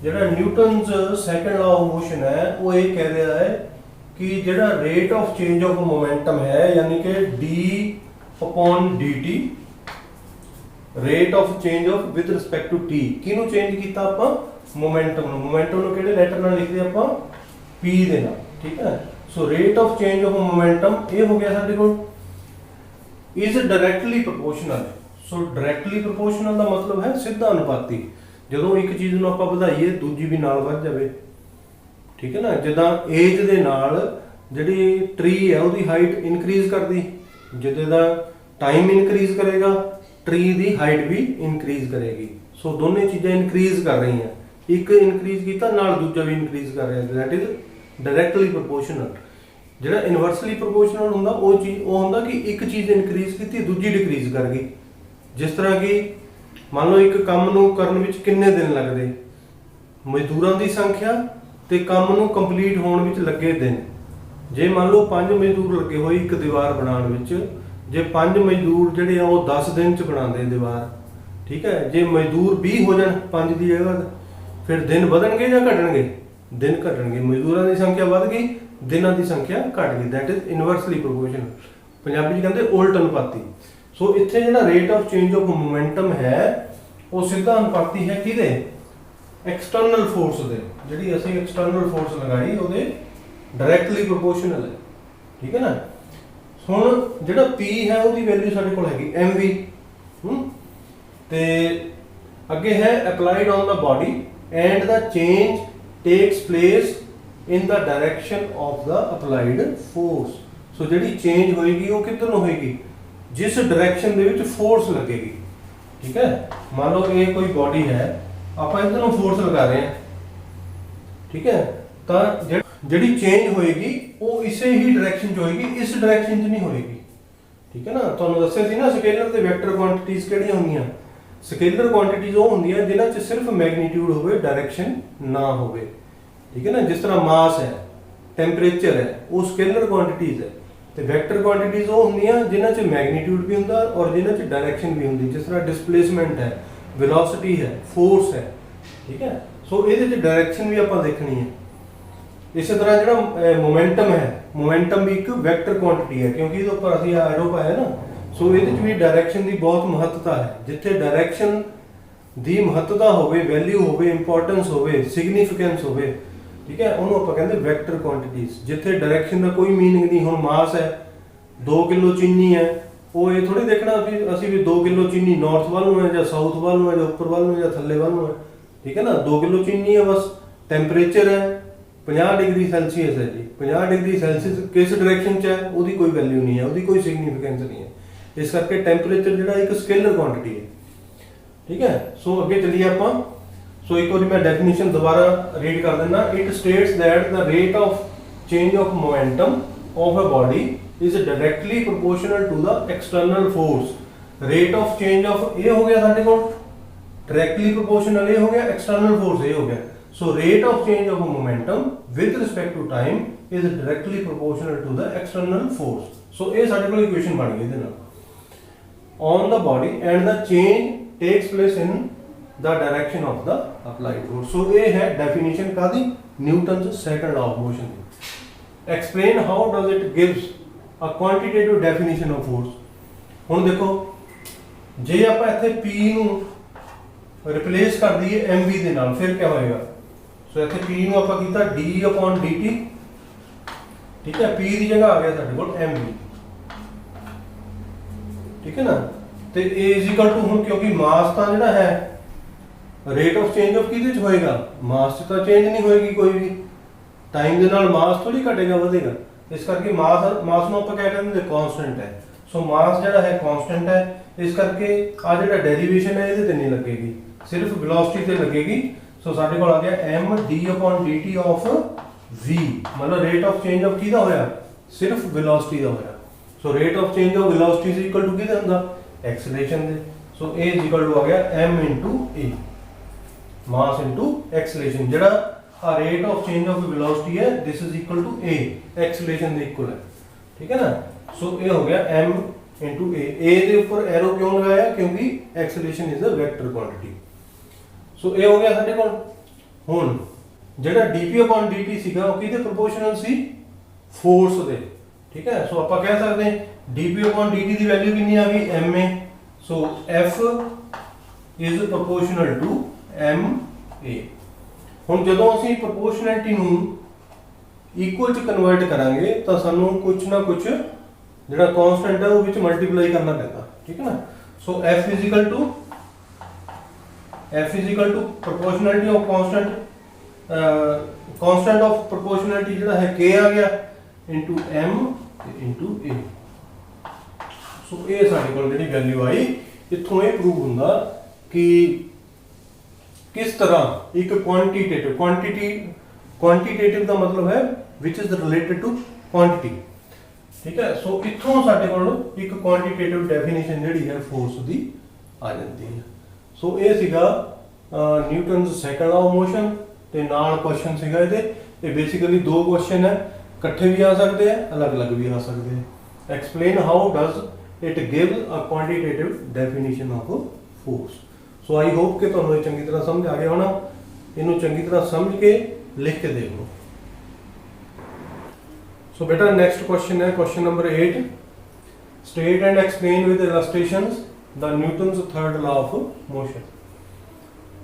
जिहड़ा Newton's second law of motion है वो ये कह रहा है कि जिहड़ा rate of change of momentum है यानी कि d upon dt rate of change of with respect to t किनु चेंज कीता आपां मोमेंटम नु। मोमेंटम नु किहड़े लेटर नाल लिखदे आपां p दे नाल। ठीक है। So rate of change of momentum ये हो गया साडे कोल is directly proportional. So directly proportional दा मतलब है सीधा अनुपाती। जदों एक चीज नु आपां वधाईए दूजी भी नाल वध जावे। ठीक है ना। जिदा एज दे नाल जिहड़ी ट्री है उसकी हाइट इनक्रीज करदी, जिदा टाइम इनक्रीज करेगा ट्री दी हाइट भी इनक्रीज करेगी। सो दोनों चीज़ें इनक्रीज कर रही हैं, एक इनक्रीज किया नाल दूजा भी इनक्रीज कर रहा है। That is directly proportional. जिहड़ा इनवर्सली प्रोपोर्शनल हुंदा वो चीज़ वो हुंदा कि एक चीज़ इनक्रीज की दूजी डिक्रीज कर गई। जिस तरह कि मान लो एक काम नूं करन विच किन्ने दिन लगदे, मजदूरां दी संख्या ते काम नूं कंप्लीट होण विच लगे दिन। जे मान लो 5 मजदूर लगे हुए एक दीवार बनाने विच, जे 5 मजदूर जिहड़े आ वो 10 दिन च बनाते दीवार। ठीक है। जे मजदूर 20 हो जाण 5 की जगह फिर दिन वधणगे या घटणगे? दिन घटणगे। मजदूरां की संख्या वध गई, दिनां की संख्या घट गई। That is inversely proportional. Punjabi च कहंदे उल्ट अनुपाती। सो इत्थे जिहड़ा rate of change of momentum है वो सीधा अनुपाती है किहदे? एक्सटर्नल फोर्स दे। जिहड़ी असीं एक्सटर्नल फोर्स लगाई ਉਹਦੇ डायरेक्टली प्रोपोर्शनल है। ठीक है ना। हुण जिहड़ा P है उसकी वैल्यू साडे कोल हैगी mv ते अगे है applied on the body and the change takes place in the direction of the applied force. So जिहड़ी चेंज होएगी वो किधर नूं होएगी? जिस डायरेक्शन दे विच फोर्स लगेगी। ठीक है। मान लो ये कोई बॉडी है, आप इधर नूं फोर्स लगा रहे हैं। ठीक है। तो जिहड़ी चेंज होएगी वो इसे ही डायरेक्शन च होएगी, इस डायरेक्शन च नहीं होएगी। ठीक है ना। तुहानूं दस्सिया सी ना स्केलर ते वैक्टर क्वांटिटीज किहड़ियां हुंदियां। स्केलर क्वांटिटीज वो हुंदियां जिन्हां च सिर्फ मैग्नीट्यूड होवे, डायरेक्शन ना होवे। ठीक है ना। जिस तरह मास है, टैंपरेचर है, वो स्केलर क्वांटिटीज है। ते वैक्टर क्वांटिटीज वो हुंदियां जिन्हां च मैग्नीट्यूड भी हुंदा और जिन्हां च डायरेक्शन भी हुंदी। जिस तरह डिस्प्लेसमेंट है, वेलोसिटी है, फोर्स है। ठीक है। सो इहदे च डायरेक्शन भी आपां देखनी है। इस तरह जो मोमेंटम है, मोमेंटम भी एक वैक्टर क्वांटिटी है क्योंकि ये ऊपर अभी एरो पाया ना। सो ये भी डायरेक्शन की बहुत महत्ता है। जिथे डायरेक्शन की महत्ता होवे, वैल्यू होवे, इंपॉर्टेंस होवे, सिग्निफिकेंस होवे। ठीक है। उन्होंने आप कहते वैक्टर क्वांटिटीज। जिथे डायरेक्शन का कोई मीनिंग नहीं। हुण मास है 2 किलो चीनी है, वो ये थोड़ी देखना कि असी भी 2 किलो चीनी नॉर्थ वाल नूं है या साउथ वाल नूं है या उपर वाल नूं या थल्ले वाल नूं है। ठीक है ना। 2 किलो चीनी है बस। टैंपरेचर है 50 डिग्री सेल्सियस है जी। 50 डिग्री सेल्सियस किस डायरेक्शन च है उसकी कोई वैल्यू नहीं है, उसकी कोई सिग्निफिकेंस नहीं है। इस करके टैंपरेचर जिहड़ा एक स्केलर क्वांटिटी है। ठीक है। सो अगे चलिए आपां। सो एक बार मैं डेफिनेशन दोबारा रीड कर देना। It states that the rate of change of momentum of a body is directly proportional to the external force. Rate of change of ये हो गया साडे कोल डायरेक्टली प्रोपोर्शनल, ये हो गया एक्सटर्नल फोर्स, ये हो गया। So rate of change of a momentum with respect to time is directly proportional to the external force. So ये साडे कोल इक्वेशन बन गई इहदे नाल। On the body and the change takes place in the direction of the applied force. So ये है definition Kadi Newton's second law of motion the. Explain how does it gives a quantitative definition of force. हुण देखो जे आपां इत्थे P नूं replace कर दईए mv दे नाल फिर क्या होएगा? सो इत्थे P नूं आपां कीता d अपॉन dt। ठीक है। P की जगह आ गया साडे कोल mv। ठीक है ना। ਤੇ a ਇਜ਼ੀਕਲ ਟੂ ਹੁਣ ਕਿਉਂਕਿ ਮਾਸ ਤਾਂ ਜਿਹੜਾ ਹੈ ਰੇਟ ਆਫ ਚੇਂਜ ਆਫ ਕਿਹਦੇ ਚ ਹੋਏਗਾ, ਮਾਸ ਚ ਤਾਂ ਚੇਂਜ ਨਹੀਂ ਹੋਏਗੀ ਕੋਈ ਵੀ, ਟਾਈਮ ਦੇ ਨਾਲ ਮਾਸ ਥੋੜੀ ਘਟੇਗਾ ਵਧੇਗਾ, ਇਸ ਕਰਕੇ ਮਾਸ ਨੂੰ ਆਪਾਂ ਕਹਿ ਕਹਿੰਦੇ ਕਾਂਸਟੈਂਟ ਹੈ। ਸੋ ਮਾਸ ਜਿਹੜਾ ਹੈ ਕਾਂਸਟੈਂਟ ਹੈ, ਇਸ ਕਰਕੇ ਆ ਜਿਹੜਾ ਡੈਰੀਵੇਸ਼ਨ ਹੈ ਇਹਦੇ ਤੇ ਨਹੀਂ ਲੱਗੇਗੀ, ਸਿਰਫ ਵੈਲੋਸਿਟੀ ਤੇ ਲੱਗੇਗੀ। ਸੋ ਸਾਡੇ ਕੋਲ ਆ ਗਿਆ md/dt ਆਫ v, ਮਤਲਬ ਰੇਟ ਆਫ ਚੇਂਜ ਆਫ ਕਿਹਦਾ ਹੋਇਆ, ਸਿਰਫ ਵੈਲੋਸਿਟੀ ਦਾ ਹੋਇਆ। So rate of change of velocity is equal to ਕਿਹਦੇ ਹੁੰਦਾ, ਐਕਸਲੇਸ਼ਨ ਦੇ। So a is equal to ਆ ਗਿਆ m a, mass into acceleration. ਜਿਹੜਾ ਆ rate of change of velocity ਹੈ this is equal to a, acceleration ਦੇ ਇਕੁਅਲ ਹੈ, ਠੀਕ ਹੈ ਨਾ। ਸੋ ਇਹ ਹੋ ਗਿਆ m into a ਦੇ ਉੱਪਰ ਐਰੋ ਕਿਉਂ ਲਗਾਇਆ, ਕਿਉਂਕਿ acceleration is a vector quantity. So ਇਹ ਹੋ ਗਿਆ ਸਾਡੇ ਕੋਲ। ਹੁਣ ਜਿਹੜਾ dp/dt ਸੀਗਾ ਉਹ ਕਿਹਦੇ ਪ੍ਰੋਪੋਰਸ਼ਨਲ ਸੀ, ਫੋਰਸ ਦੇ, ਠੀਕ ਹੈ। ਸੋ ਆਪਾਂ ਕਹਿ ਸਕਦੇ ਹਾਂ dp/dt ਦੀ ਵੈਲਿਊ ਕਿੰਨੀ ਆ ਗਈ, ma। So f is proportional to ma। ਹੁਣ ਜਦੋਂ ਅਸੀਂ ਪ੍ਰੋਪੋਰਸ਼ਨੈਲਿਟੀ ਨੂੰ ਇਕੁਅਲ ਚ ਕਨਵਰਟ ਕਰਾਂਗੇ ਤਾਂ ਸਾਨੂੰ ਕੁਝ ਨਾ ਕੁਝ ਜਿਹੜਾ ਕਾਂਸਟੈਂਟ ਹੈ ਉਹ ਵਿੱਚ ਮਲਟੀਪਲਾਈ ਕਰਨਾ ਪੈਂਦਾ, ਠੀਕ ਹੈ ਨਾ। ਸੋ f is equal to proportionality of constant of proportionality ਜਿਹੜਾ ਹੈ k ਆ ਗਿਆ into m into a। ਸੋ ਇਹ ਸਾਡੇ ਕੋਲ ਜਿਹੜੀ ਵੈਲਿਊ ਆਈ, ਇੱਥੋਂ ਇਹ ਪ੍ਰੂਵ ਹੁੰਦਾ ਕਿ ਕਿਸ ਤਰ੍ਹਾਂ ਇੱਕ ਕੁਆਂਟੀਟੇਟਿਵ ਦਾ ਮਤਲਬ ਹੈ which is related to quantity, ਠੀਕ ਹੈ। ਸੋ ਇੱਥੋਂ ਸਾਡੇ ਕੋਲ ਇੱਕ ਕੁਆਂਟੀਟੇਟਿਵ ਡੈਫੀਨੇਸ਼ਨ ਜਿਹੜੀ ਹੈ ਫੋਰਸ ਦੀ ਆ ਜਾਂਦੀ ਹੈ। ਸੋ ਇਹ ਸੀਗਾ Newton's second law of motion ਤੇ ਨਾਲ ਕੁਐਸਚਨ ਸੀਗਾ ਇਹਦੇ। ਇਹ ਬੇਸਿਕਲੀ ਦੋ ਕੁਐਸਚਨ ਹੈ, ਇਕੱਠੇ ਵੀ ਆ ਸਕਦੇ ਆ, ਅਲੱਗ-ਅਲੱਗ ਵੀ ਆ ਸਕਦੇ ਆ। Explain how does it give a quantitative definition of force. So I hope ਕਿ ਤੁਹਾਨੂੰ ਇਹ ਚੰਗੀ ਤਰ੍ਹਾਂ ਸਮਝ ਆ ਗਿਆ ਹੋਣਾ। ਇਹਨੂੰ ਚੰਗੀ ਤਰ੍ਹਾਂ ਸਮਝ ਕੇ ਲਿਖ ਕੇ ਦੇਖ ਲਓ। So beta next question है question number 8, state and explain with illustrations the Newton's third law of motion।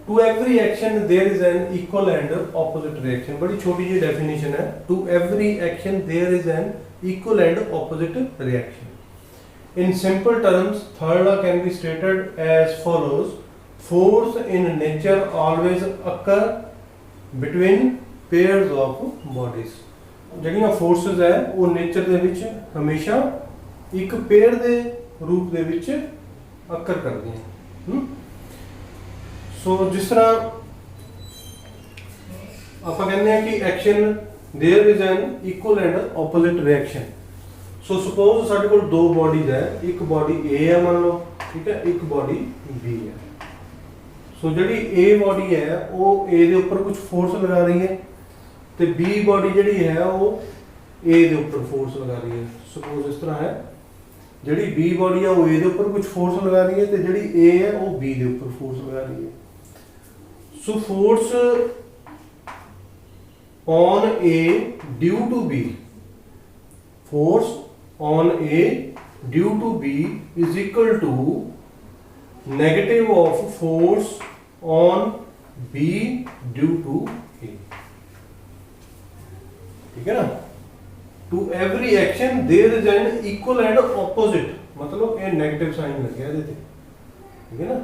To every action there is an equal and opposite reaction। बड़ी छोटी जी definition है। To every action there is an equal and opposite reaction। In simple terms third law can be stated as follows: force in nature always occur between pairs of bodies। ਜਿਹੜੀਆਂ forces ਹੈ ਉਹ nature ਦੇ ਵਿੱਚ ਹਮੇਸ਼ਾ ਇੱਕ pair ਦੇ ਰੂਪ ਦੇ ਵਿੱਚ ਅਕਰ ਕਰਦੀਆਂ। ਸੋ ਜਿਸ ਤਰ੍ਹਾਂ ਆਪਾਂ ਕਹਿੰਦੇ ਹਾਂ ਕਿ action there is an equal and opposite reaction. So suppose ਸਾਡੇ ਕੋਲ ਦੋ ਬੋਡੀਜ਼ ਹੈ, ਇੱਕ ਬੋਡੀ A ਹੈ ਮੰਨ ਲਓ, ਠੀਕ ਹੈ, ਇੱਕ ਬੋਡੀ B ਹੈ। ਸੋ ਜਿਹੜੀ A ਬੋਡੀ ਹੈ ਉਹ A ਦੇ ਉੱਪਰ ਕੁਝ ਫੋਰਸ ਲਗਾ ਰਹੀ ਹੈ ਤੇ B ਬੋਡੀ ਜਿਹੜੀ ਹੈ ਉਹ A ਦੇ ਉੱਪਰ ਫੋਰਸ ਲਗਾ ਰਹੀ ਹੈ। ਸਪੋਜ਼ ਇਸ ਤਰ੍ਹਾਂ ਹੈ, ਜਿਹੜੀ B ਬੋਡੀ ਹੈ ਉਹ A ਦੇ ਉੱਪਰ ਕੁਝ ਫੋਰਸ ਲਗਾ ਰਹੀ ਹੈ ਤੇ ਜਿਹੜੀ A ਹੈ ਉਹ B ਦੇ ਉੱਪਰ ਫੋਰਸ ਲਗਾ ਰਹੀ ਹੈ। ਸੋ force on A due to B, force on A due to B is equal to negative of force on B due to A। ठीक है ना। To every action there is an equal and opposite, मतलब ये negative sign लग गया देते, ठीक है ना।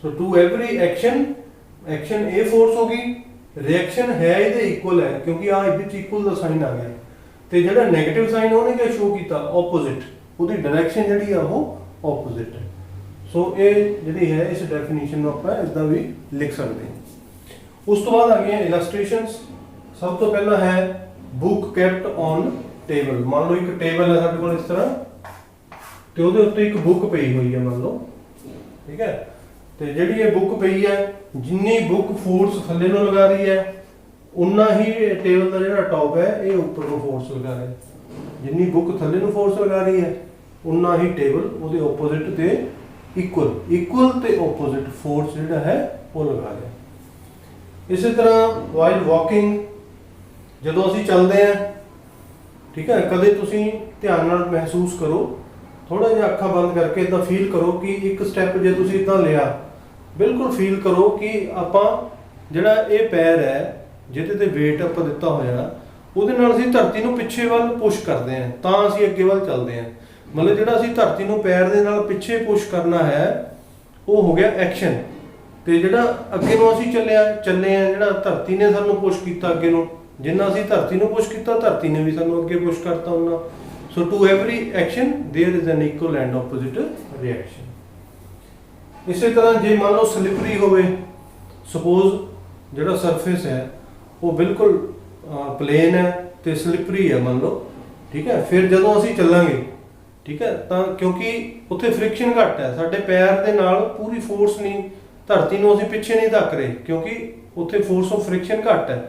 So to every action, action A force होगी, रिएक्शन है ਇਹਦੇ ਇਕੁਅਲ ਹੈ ਕਿਉਂਕਿ ਆ ਵਿੱਚ ਇਕੁਅਲ ਦਾ ਸਾਈਨ ਆ ਗਿਆ ਤੇ ਜਿਹੜਾ 네ਗੇਟਿਵ ਸਾਈਨ ਉਹਨੇ ਕਿਆ ਸ਼ੋ ਕੀਤਾ, ਆਪੋਜ਼ਿਟ, ਉਹਦੀ ਡਾਇਰੈਕਸ਼ਨ ਜਿਹੜੀ ਆ ਉਹ ਆਪੋਜ਼ਿਟ ਹੈ। ਸੋ ਇਹ ਜਿਹੜੀ ਹੈ ਇਸ ਡੈਫੀਨੇਸ਼ਨ ਨੂੰ ਆਪਾਂ ਇਦਾਂ ਵੀ ਲਿਖ ਸਕਦੇ ਹਾਂ। ਉਸ ਤੋਂ ਬਾਅਦ ਆ ਗਈਆਂ ਇਲਸਟ੍ਰੇਸ਼ਨਸ। ਸਭ ਤੋਂ ਪਹਿਲਾਂ ਹੈ ਬੁੱਕ ਕੈਪਟ ਔਨ ਟੇਬਲ। ਮੰਨ ਲਓ ਇੱਕ ਟੇਬਲ ਹੈ ਸਾਡੇ ਕੋਲ ਇਸ ਤਰ੍ਹਾਂ ਤੇ ਉਹਦੇ ਉੱਤੇ ਇੱਕ ਬੁੱਕ ਪਈ ਹੋਈ ਹੈ ਮੰਨ ਲਓ, ਠੀਕ ਹੈ। ਤੇ ਜਿਹੜੀ ਇਹ ਬੁੱਕ ਪਈ ਹੈ, ਜਿੰਨੀ ਬੁੱਕ ਫੋਰਸ ਥੱਲੇ ਨੂੰ ਲਗਾ ਰਹੀ ਹੈ ਉਨਾ ਹੀ ਟੇਬਲ ਦਾ ਜਿਹੜਾ ਟੌਪ ਹੈ ਇਹ ਉੱਪਰ ਨੂੰ ਫੋਰਸ ਲਗਾ ਰਿਹਾ ਹੈ। ਜਿੰਨੀ ਬੁੱਕ ਥੱਲੇ ਨੂੰ ਫੋਰਸ ਲਗਾ ਰਹੀ ਹੈ ਉਨਾ ਹੀ ਟੇਬਲ ਉਹਦੇ ਆਪੋਜ਼ਿਟ ਤੇ ਇਕੁਅਲ ਤੇ ਆਪੋਜ਼ਿਟ ਫੋਰਸ ਜਿਹੜਾ ਹੈ ਉਹ ਲਗਾ ਰਿਹਾ। ਇਸੇ ਤਰ੍ਹਾਂ ਵਾਈਲ ਵਾਕਿੰਗ, ਜਦੋਂ ਅਸੀਂ ਚੱਲਦੇ ਹਾਂ, ਠੀਕ ਹੈ, ਕਦੇ ਤੁਸੀਂ ਧਿਆਨ ਨਾਲ ਮਹਿਸੂਸ ਕਰੋ, ਥੋੜਾ ਜਿਹਾ ਅੱਖਾਂ ਬੰਦ ਕਰਕੇ ਇਦਾਂ ਫੀਲ ਕਰੋ ਕਿ ਇੱਕ ਸਟੈਪ ਜੇ ਤੁਸੀਂ ਇਦਾਂ ਲਿਆ, ਬਿਲਕੁਲ ਫੀਲ ਕਰੋ ਕਿ ਆਪਾਂ ਜਿਹੜਾ ਇਹ ਪੈਰ ਹੈ ਜਿਹਦੇ ਤੇ weight ਆਪਾਂ ਦਿੱਤਾ ਹੋਇਆ ਉਹਦੇ ਨਾਲ ਅਸੀਂ ਧਰਤੀ ਨੂੰ ਪਿੱਛੇ ਵੱਲ ਪੁਸ਼ ਕਰਦੇ ਹਾਂ ਤਾਂ ਅਸੀਂ ਅੱਗੇ ਵੱਲ ਚੱਲਦੇ ਹਾਂ। मतलब ਜਿਹੜਾ ਅਸੀਂ ਧਰਤੀ ਨੂੰ ਪੈਰ ਦੇ ਨਾਲ ਪਿੱਛੇ ਪੁਸ਼ ਕਰਨਾ ਹੈ ਉਹ ਹੋ ਗਿਆ ਐਕਸ਼ਨ, ਤੇ ਜਿਹੜਾ ਅੱਗੇ ਨੂੰ ਅਸੀਂ ਚੱਲੇ ਆ ਜਿਹੜਾ ਧਰਤੀ ਨੇ ਸਾਨੂੰ ਪੁਸ਼ ਕੀਤਾ ਅੱਗੇ ਨੂੰ, ਜਿੰਨਾ ਅਸੀਂ ਧਰਤੀ ਨੂੰ ਪੁਸ਼ ਕੀਤਾ ਧਰਤੀ ਨੇ ਵੀ ਸਾਨੂੰ ਅੱਗੇ ਪੁਸ਼ ਕਰਤਾ ਉਹਨਾਂ। So to every action there is an equal and opposite reaction. इसी तरह जे मान लो स्लिपरी होवे, सपोज ਜਿਹੜਾ ਸਰਫੇਸ ਹੈ ਉਹ ਬਿਲਕੁਲ ਪਲੇਨ ਹੈ ਤੇ ਸਲਿਪਰੀ ਹੈ ਮੰਨ ਲਓ, ਠੀਕ ਹੈ, ਫਿਰ ਜਦੋਂ ਅਸੀਂ ਚੱਲਾਂਗੇ, ਠੀਕ ਹੈ, ਤਾਂ ਕਿਉਂਕਿ ਉੱਥੇ ਫ੍ਰਿਕਸ਼ਨ ਘੱਟ ਹੈ, ਸਾਡੇ ਪੈਰ ਦੇ ਨਾਲ ਪੂਰੀ ਫੋਰਸ ਨਹੀਂ, ਧਰਤੀ ਨੂੰ ਅਸੀਂ ਪਿੱਛੇ ਨਹੀਂ ਧੱਕ ਰਹੇ ਕਿਉਂਕਿ ਉੱਥੇ ਫੋਰਸ ਆਫ ਫ੍ਰਿਕਸ਼ਨ ਘੱਟ ਹੈ,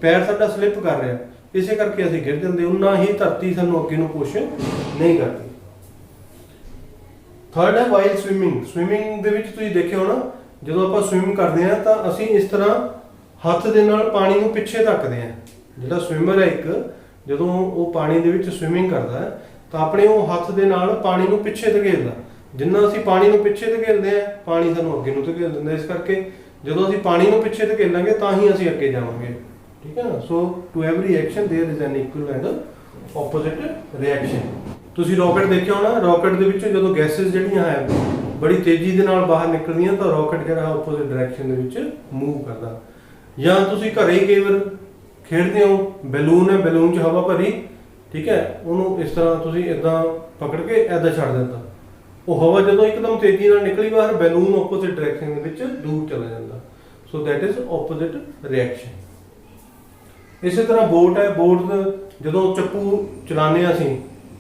ਪੈਰ ਸਾਡਾ ਸਲਿਪ ਕਰ ਰਿਹਾ, ਇਸੇ ਕਰਕੇ ਅਸੀਂ ਗਿਰ ਜਾਂਦੇ, ਉਨਾ ਹੀ ਧਰਤੀ ਸਾਨੂੰ ਅੱਗੇ ਨੂੰ ਪੁਸ਼ ਨਹੀਂ ਕਰਦੀ। ਥਰਡ ਹੈ ਵਾਈਲ ਸਵਿਮਿੰਗ। ਸਵਿਮਿੰਗ ਦੇ ਵਿੱਚ ਤੁਸੀਂ ਦੇਖਿਆ ਹੋਣਾ ਜਦੋਂ ਆਪਾਂ ਸਵਿਮ ਕਰਦੇ ਹਾਂ ਤਾਂ ਅਸੀਂ ਇਸ ਤਰ੍ਹਾਂ ਹੱਥ ਦੇ ਨਾਲ ਪਾਣੀ ਨੂੰ ਪਿੱਛੇ ਧੱਕਦੇ ਹਾਂ। ਜਿਹੜਾ ਸਵਿਮਰ ਹੈ ਇੱਕ, ਜਦੋਂ ਉਹ ਪਾਣੀ ਦੇ ਵਿੱਚ ਸਵਿਮਿੰਗ ਕਰਦਾ ਹੈ ਤਾਂ ਆਪਣੇ ਉਹ ਹੱਥ ਦੇ ਨਾਲ ਪਾਣੀ ਨੂੰ ਪਿੱਛੇ ਧਕੇਲਦਾ, ਜਿੰਨਾ ਅਸੀਂ ਪਾਣੀ ਨੂੰ ਪਿੱਛੇ ਧਕੇਲਦੇ ਹਾਂ ਪਾਣੀ ਸਾਨੂੰ ਅੱਗੇ ਨੂੰ ਧਕੇਲ ਦਿੰਦਾ, ਇਸ ਕਰਕੇ ਜਦੋਂ ਅਸੀਂ ਪਾਣੀ ਨੂੰ ਪਿੱਛੇ ਧਕੇਲਾਂਗੇ ਤਾਂ ਹੀ ਅਸੀਂ ਅੱਗੇ ਜਾਵਾਂਗੇ, ਠੀਕ ਹੈ ਨਾ। So to every action there is an equal and opposite reaction. ਤੁਸੀਂ ਰਾਕਟ ਦੇਖਿਆ ਹੋਣਾ, ਰਾਕਟ ਦੇ ਵਿੱਚ ਜਦੋਂ ਗੈਸਸ ਜਿਹੜੀਆਂ ਹੈ ਬੜੀ ਤੇਜ਼ੀ ਦੇ ਨਾਲ ਬਾਹਰ ਨਿਕਲਦੀਆਂ ਤਾਂ ਰਾਕਟ ਜਿਹੜਾ ਆਪੋਜ਼ਿਟ ਡਾਇਰੈਕਸ਼ਨ ਦੇ ਵਿੱਚ ਮੂਵ ਕਰਦਾ। ਜਾਂ ਤੁਸੀਂ ਘਰੇ ਹੀ ਕਈ ਵਾਰ ਖੇਡਦੇ ਹੋ, ਬੈਲੂਨ ਹੈ, ਬੈਲੂਨ 'ਚ ਹਵਾ ਭਰੀ, ਠੀਕ ਹੈ, ਉਹਨੂੰ ਇਸ ਤਰ੍ਹਾਂ ਤੁਸੀਂ ਇਦਾਂ ਪਕੜ ਕੇ ਇਦਾਂ ਛੱਡ ਦਿੱਤਾ, ਉਹ ਹਵਾ ਜਦੋਂ ਇੱਕਦਮ ਤੇਜ਼ੀ ਨਾਲ ਨਿਕਲੀ ਬਾਹਰ, ਬੈਲੂਨ ਆਪੋਜ਼ਿਟ ਡਾਇਰੈਕਸ਼ਨ ਦੇ ਵਿੱਚ ਦੂਰ ਚਲਾ ਜਾਂਦਾ। So that is opposite reaction. ਇਸੇ ਤਰ੍ਹਾਂ ਬੋਟ ਹੈ, ਬੋਟ ਜਦੋਂ ਚੱਪੂ ਚਲਾਉਂਦੇ ਹਾਂ ਅਸੀਂ,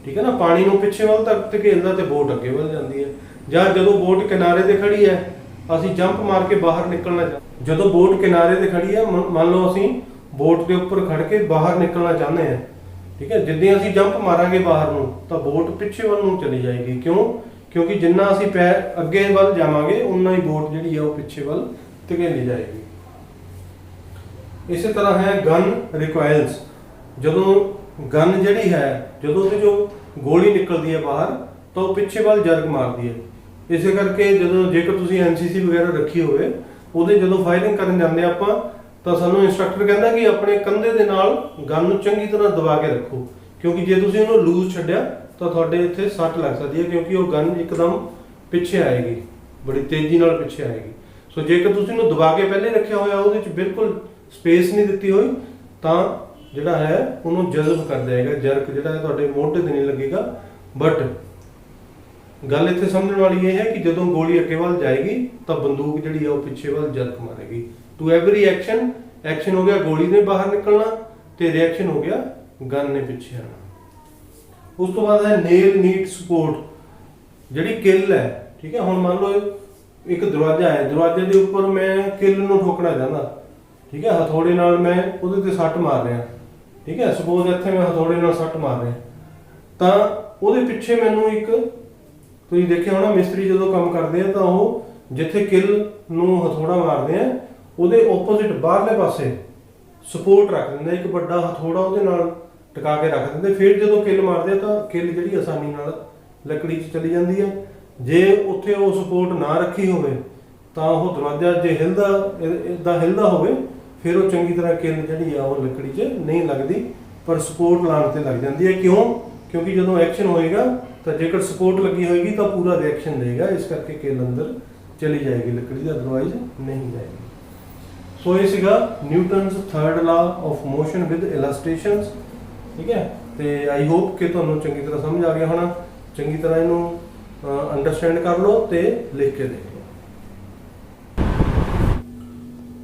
ਠੀਕ ਹੈ ਨਾ, ਪਾਣੀ ਨੂੰ ਪਿੱਛੇ ਵੱਲ ਤੱਕ ਧਕੇਲਦਾ ਤੇ ਬੋਟ ਅੱਗੇ ਵੱਲ ਜਾਂਦੀ ਹੈ। ਜਾਂ ਜਦੋਂ ਬੋਟ ਕਿਨਾਰੇ ਤੇ ਖੜੀ ਹੈ ਅਸੀਂ ਜੰਪ ਮਾਰ ਕੇ ਬਾਹਰ ਨਿਕਲਣਾ, ਜਦੋਂ ਬੋਟ ਕਿਨਾਰੇ ਤੇ ਖੜੀ ਹੈ ਮੰਨ ਲਓ ਅਸੀਂ ਬੋਟ ਦੇ ਉੱਪਰ ਖੜ ਕੇ ਬਾਹਰ ਨਿਕਲਣਾ ਚਾਹੁੰਦੇ ਹਾਂ, ਠੀਕ ਹੈ, ਜਿੱਦਾਂ ਅਸੀਂ ਜੰਪ ਮਾਰਾਂਗੇ ਬਾਹਰ ਨੂੰ ਤਾਂ ਬੋਟ ਪਿੱਛੇ ਵੱਲ ਨੂੰ ਚਲੀ ਜਾਏਗੀ। ਕਿਉਂ? ਕਿਉਂਕਿ ਜਿੰਨਾ ਅਸੀਂ ਪੈਰ ਅੱਗੇ ਵੱਲ ਜਾਵਾਂਗੇ ਉਨਾ ਹੀ ਬੋਟ ਜਿਹੜੀ ਹੈ ਉਹ ਪਿੱਛੇ ਵੱਲ ਧਕੇਲੀ ਜਾਏਗੀ। ਇਸੇ ਤਰ੍ਹਾਂ ਹੈ ਗਨ ਰਿਕੋਇਲਸ। ਜਦੋਂ ਗਨ ਜਿਹੜੀ ਹੈ, ਜਦੋਂ ਉਹਦੇ ਜੋ ਗੋਲੀ ਨਿਕਲਦੀ ਹੈ ਬਾਹਰ ਤਾਂ ਉਹ ਪਿੱਛੇ ਵੱਲ ਜਰਕ ਮਾਰਦੀ ਹੈ। ਇਸੇ ਕਰਕੇ ਜਦੋਂ ਜੇਕਰ ਤੁਸੀਂ ਐਨਸੀਸੀ ਵਗੈਰਾ ਰੱਖੀ ਹੋਵੇ, ਉਹਦੇ ਜਦੋਂ ਫਾਇਰਿੰਗ ਕਰਨ ਜਾਂਦੇ ਆਪਾਂ ਤਾਂ ਸਾਨੂੰ ਇੰਸਟ੍ਰਕਟਰ ਕਹਿੰਦਾ ਕਿ ਆਪਣੇ ਕੰਧੇ ਦੇ ਨਾਲ ਗਨ ਨੂੰ ਚੰਗੀ ਤਰ੍ਹਾਂ ਦਬਾ ਕੇ ਰੱਖੋ, ਕਿਉਂਕਿ ਜੇ ਤੁਸੀਂ ਉਹਨੂੰ ਲੂਜ਼ ਛੱਡਿਆ ਤਾਂ ਤੁਹਾਡੇ ਇੱਥੇ ਸੱਟ ਲੱਗ ਸਕਦੀ ਹੈ, ਕਿਉਂਕਿ ਉਹ ਗਨ ਇੱਕਦਮ ਪਿੱਛੇ ਆਏਗੀ, ਬੜੀ ਤੇਜ਼ੀ ਨਾਲ ਪਿੱਛੇ ਆਏਗੀ। ਸੋ ਜੇਕਰ ਤੁਸੀਂ ਉਹਨੂੰ ਦਬਾ ਕੇ ਪਹਿਲੇ ਰੱਖਿਆ ਹੋਇਆ, ਉਹਦੇ ਵਿੱਚ ਬਿਲਕੁਲ ਸਪੇਸ ਨਹੀਂ ਦਿੱਤੀ ਹੋਈ, ਤਾਂ ਜਿਹੜਾ ਹੈ ਉਹਨੂੰ ਜਜ਼ਬ ਕਰ ਜਾਏਗਾ, ਜਰਕ ਜਿਹੜਾ ਹੈ ਤੁਹਾਡੇ ਮੋਢੇ ਤੇ ਨਹੀਂ ਲੱਗੇਗਾ। ਬਟ ਗੱਲ ਇੱਥੇ ਸਮਝਣ ਵਾਲੀ ਇਹ ਹੈ ਕਿ ਜਦੋਂ ਗੋਲੀ ਅੱਗੇ ਵੱਲ ਜਾਏਗੀ ਤਾਂ ਬੰਦੂਕ ਜਿਹੜੀ ਹੈ ਉਹ ਪਿੱਛੇ ਵੱਲ ਜਰਕ ਮਾਰੇਗੀ। ਟੂ ਐਵਰੀ ਐਕਸ਼ਨ, ਐਕਸ਼ਨ ਹੋ ਗਿਆ ਗੋਲੀ ਨੇ ਬਾਹਰ ਨਿਕਲਣਾ ਤੇ ਰਿਐਕਸ਼ਨ ਹੋ ਗਿਆ ਗਨ ਨੇ ਪਿੱਛੇ ਆਣਾ। ਉਸ ਤੋਂ ਬਾਅਦ ਹੈ ਨੇਲ ਨੀਡ ਸਪੋਰਟ, ਜਿਹੜੀ ਕਿੱਲ ਹੈ, ਠੀਕ ਹੈ। ਹੁਣ ਮੰਨ ਲਓ ਇੱਕ ਦਰਵਾਜ਼ਾ ਹੈ, ਦਰਵਾਜ਼ੇ ਦੇ ਉੱਪਰ ਮੈਂ ਕਿੱਲ ਨੂੰ ਠੋਕਣਾ ਚਾਹੁੰਦਾ, ਠੀਕ ਹੈ, ਹਥੌੜੇ ਨਾਲ ਮੈਂ ਉਹਦੇ ਤੇ ਸੱਟ ਮਾਰ ਰਿਹਾ, ਠੀਕ ਹੈ, ਸਪੋਜ਼ ਇੱਥੇ ਮੈਂ ਹਥੌੜੇ ਨਾਲ ਸੱਟ ਮਾਰ ਰਿਹਾ, ਤਾਂ ਉਹਦੇ ਪਿੱਛੇ ਮੈਨੂੰ ਇੱਕ, ਤੁਸੀਂ ਦੇਖਿਆ ਹੋਣਾ ਮਿਸਤਰੀ ਜਦੋਂ ਕੰਮ ਕਰਦੇ ਆ ਤਾਂ ਉਹ ਜਿੱਥੇ ਕਿੱਲ ਨੂੰ ਹਥੌੜਾ ਮਾਰਦੇ ਆ ਉਹਦੇ ਆਪੋਜ਼ਿਟ ਬਾਹਰਲੇ ਪਾਸੇ ਸਪੋਰਟ ਰੱਖ ਦਿੰਦੇ, ਇੱਕ ਵੱਡਾ ਹਥੌੜਾ ਉਹਦੇ ਨਾਲ ਟਿਕਾ ਕੇ ਰੱਖ ਦਿੰਦੇ, ਫਿਰ ਜਦੋਂ ਕਿੱਲ ਮਾਰਦੇ ਤਾਂ ਕਿੱਲ ਜਿਹੜੀ ਆਸਾਨੀ ਨਾਲ ਲੱਕੜੀ 'ਚ ਚਲੀ ਜਾਂਦੀ ਹੈ। ਜੇ ਉੱਥੇ ਉਹ ਸਪੋਰਟ ਨਾ ਰੱਖੀ ਹੋਵੇ ਤਾਂ ਉਹ ਦਰਵਾਜ਼ਾ ਜੇ ਹਿਲਦਾ ਹੋਵੇ ਫਿਰ ਉਹ ਚੰਗੀ ਤਰ੍ਹਾਂ ਕਿੱਲ ਜਿਹੜੀ ਆ ਉਹ ਲੱਕੜੀ 'ਚ ਨਹੀਂ ਲੱਗਦੀ, ਪਰ ਸਪੋਰਟ ਲਾਉਣ ਤੇ ਲੱਗ ਜਾਂਦੀ ਹੈ। ਕਿਉਂ? ਕਿਉਂਕਿ ਜਦੋਂ ਐਕਸ਼ਨ ਹੋਏਗਾ ਤਾਂ ਜੇਕਰ ਸਪੋਰਟ ਲੱਗੀ ਹੋਏਗੀ ਤਾਂ ਪੂਰਾ ਰਿਐਕਸ਼ਨ ਦੇਗਾ, ਇਸ ਕਰਕੇ ਕਿੱਲ ਅੰਦਰ ਚਲੀ ਜਾਏਗੀ ਲੱਕੜੀ ਦੀ, ਅਦਰਵਾਈਜ਼ ਨਹੀਂ ਜਾਏਗੀ। ਸੋ ਇਹ ਸੀਗਾ Newton's third law of motion with illustrations, ਠੀਕ ਹੈ। ਤੇ ਆਈ ਹੋਪ ਕਿ ਤੁਹਾਨੂੰ ਚੰਗੀ ਤਰ੍ਹਾਂ ਸਮਝ ਆ ਗਿਆ ਹੋਣਾ, ਚੰਗੀ ਤਰ੍ਹਾਂ ਇਹਨੂੰ ਅੰਡਰਸਟੈਂਡ ਕਰ ਲਓ ਤੇ ਲਿਖ ਕੇ ਦੇਖ ਲਓ।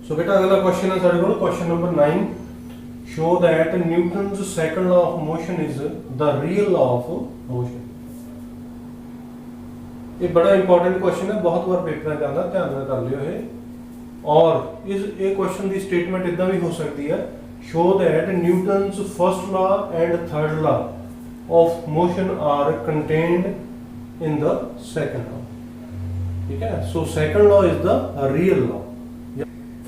ਸੋ ਬੇਟਾ ਅਗਲਾ ਕੁਐਸਚਨ ਹੈ ਸਾਡੇ ਕੋਲ, question number 9, show that Newton's second law of motion is the real law of motion। ਇਹ ਬੜਾ ਇੰਪੋਰਟੈਂਟ ਕੁਐਸਚਨ ਹੈ, ਬਹੁਤ ਵਾਰ ਪੇਪਰਾਂ 'ਚ ਆਉਂਦਾ, ਧਿਆਨ ਨਾਲ ਕਰ ਲਿਓ ਇਹ। ਔਰ ਇਹ ਕੁਐਸਚਨ ਦੀ ਸਟੇਟਮੈਂਟ ਇਦਾਂ ਵੀ ਹੋ ਸਕਦੀ ਹੈ, show that Newton's first law and third law of motion are contained in the second law, ਠੀਕ ਹੈ। ਸੋ second law is the real law।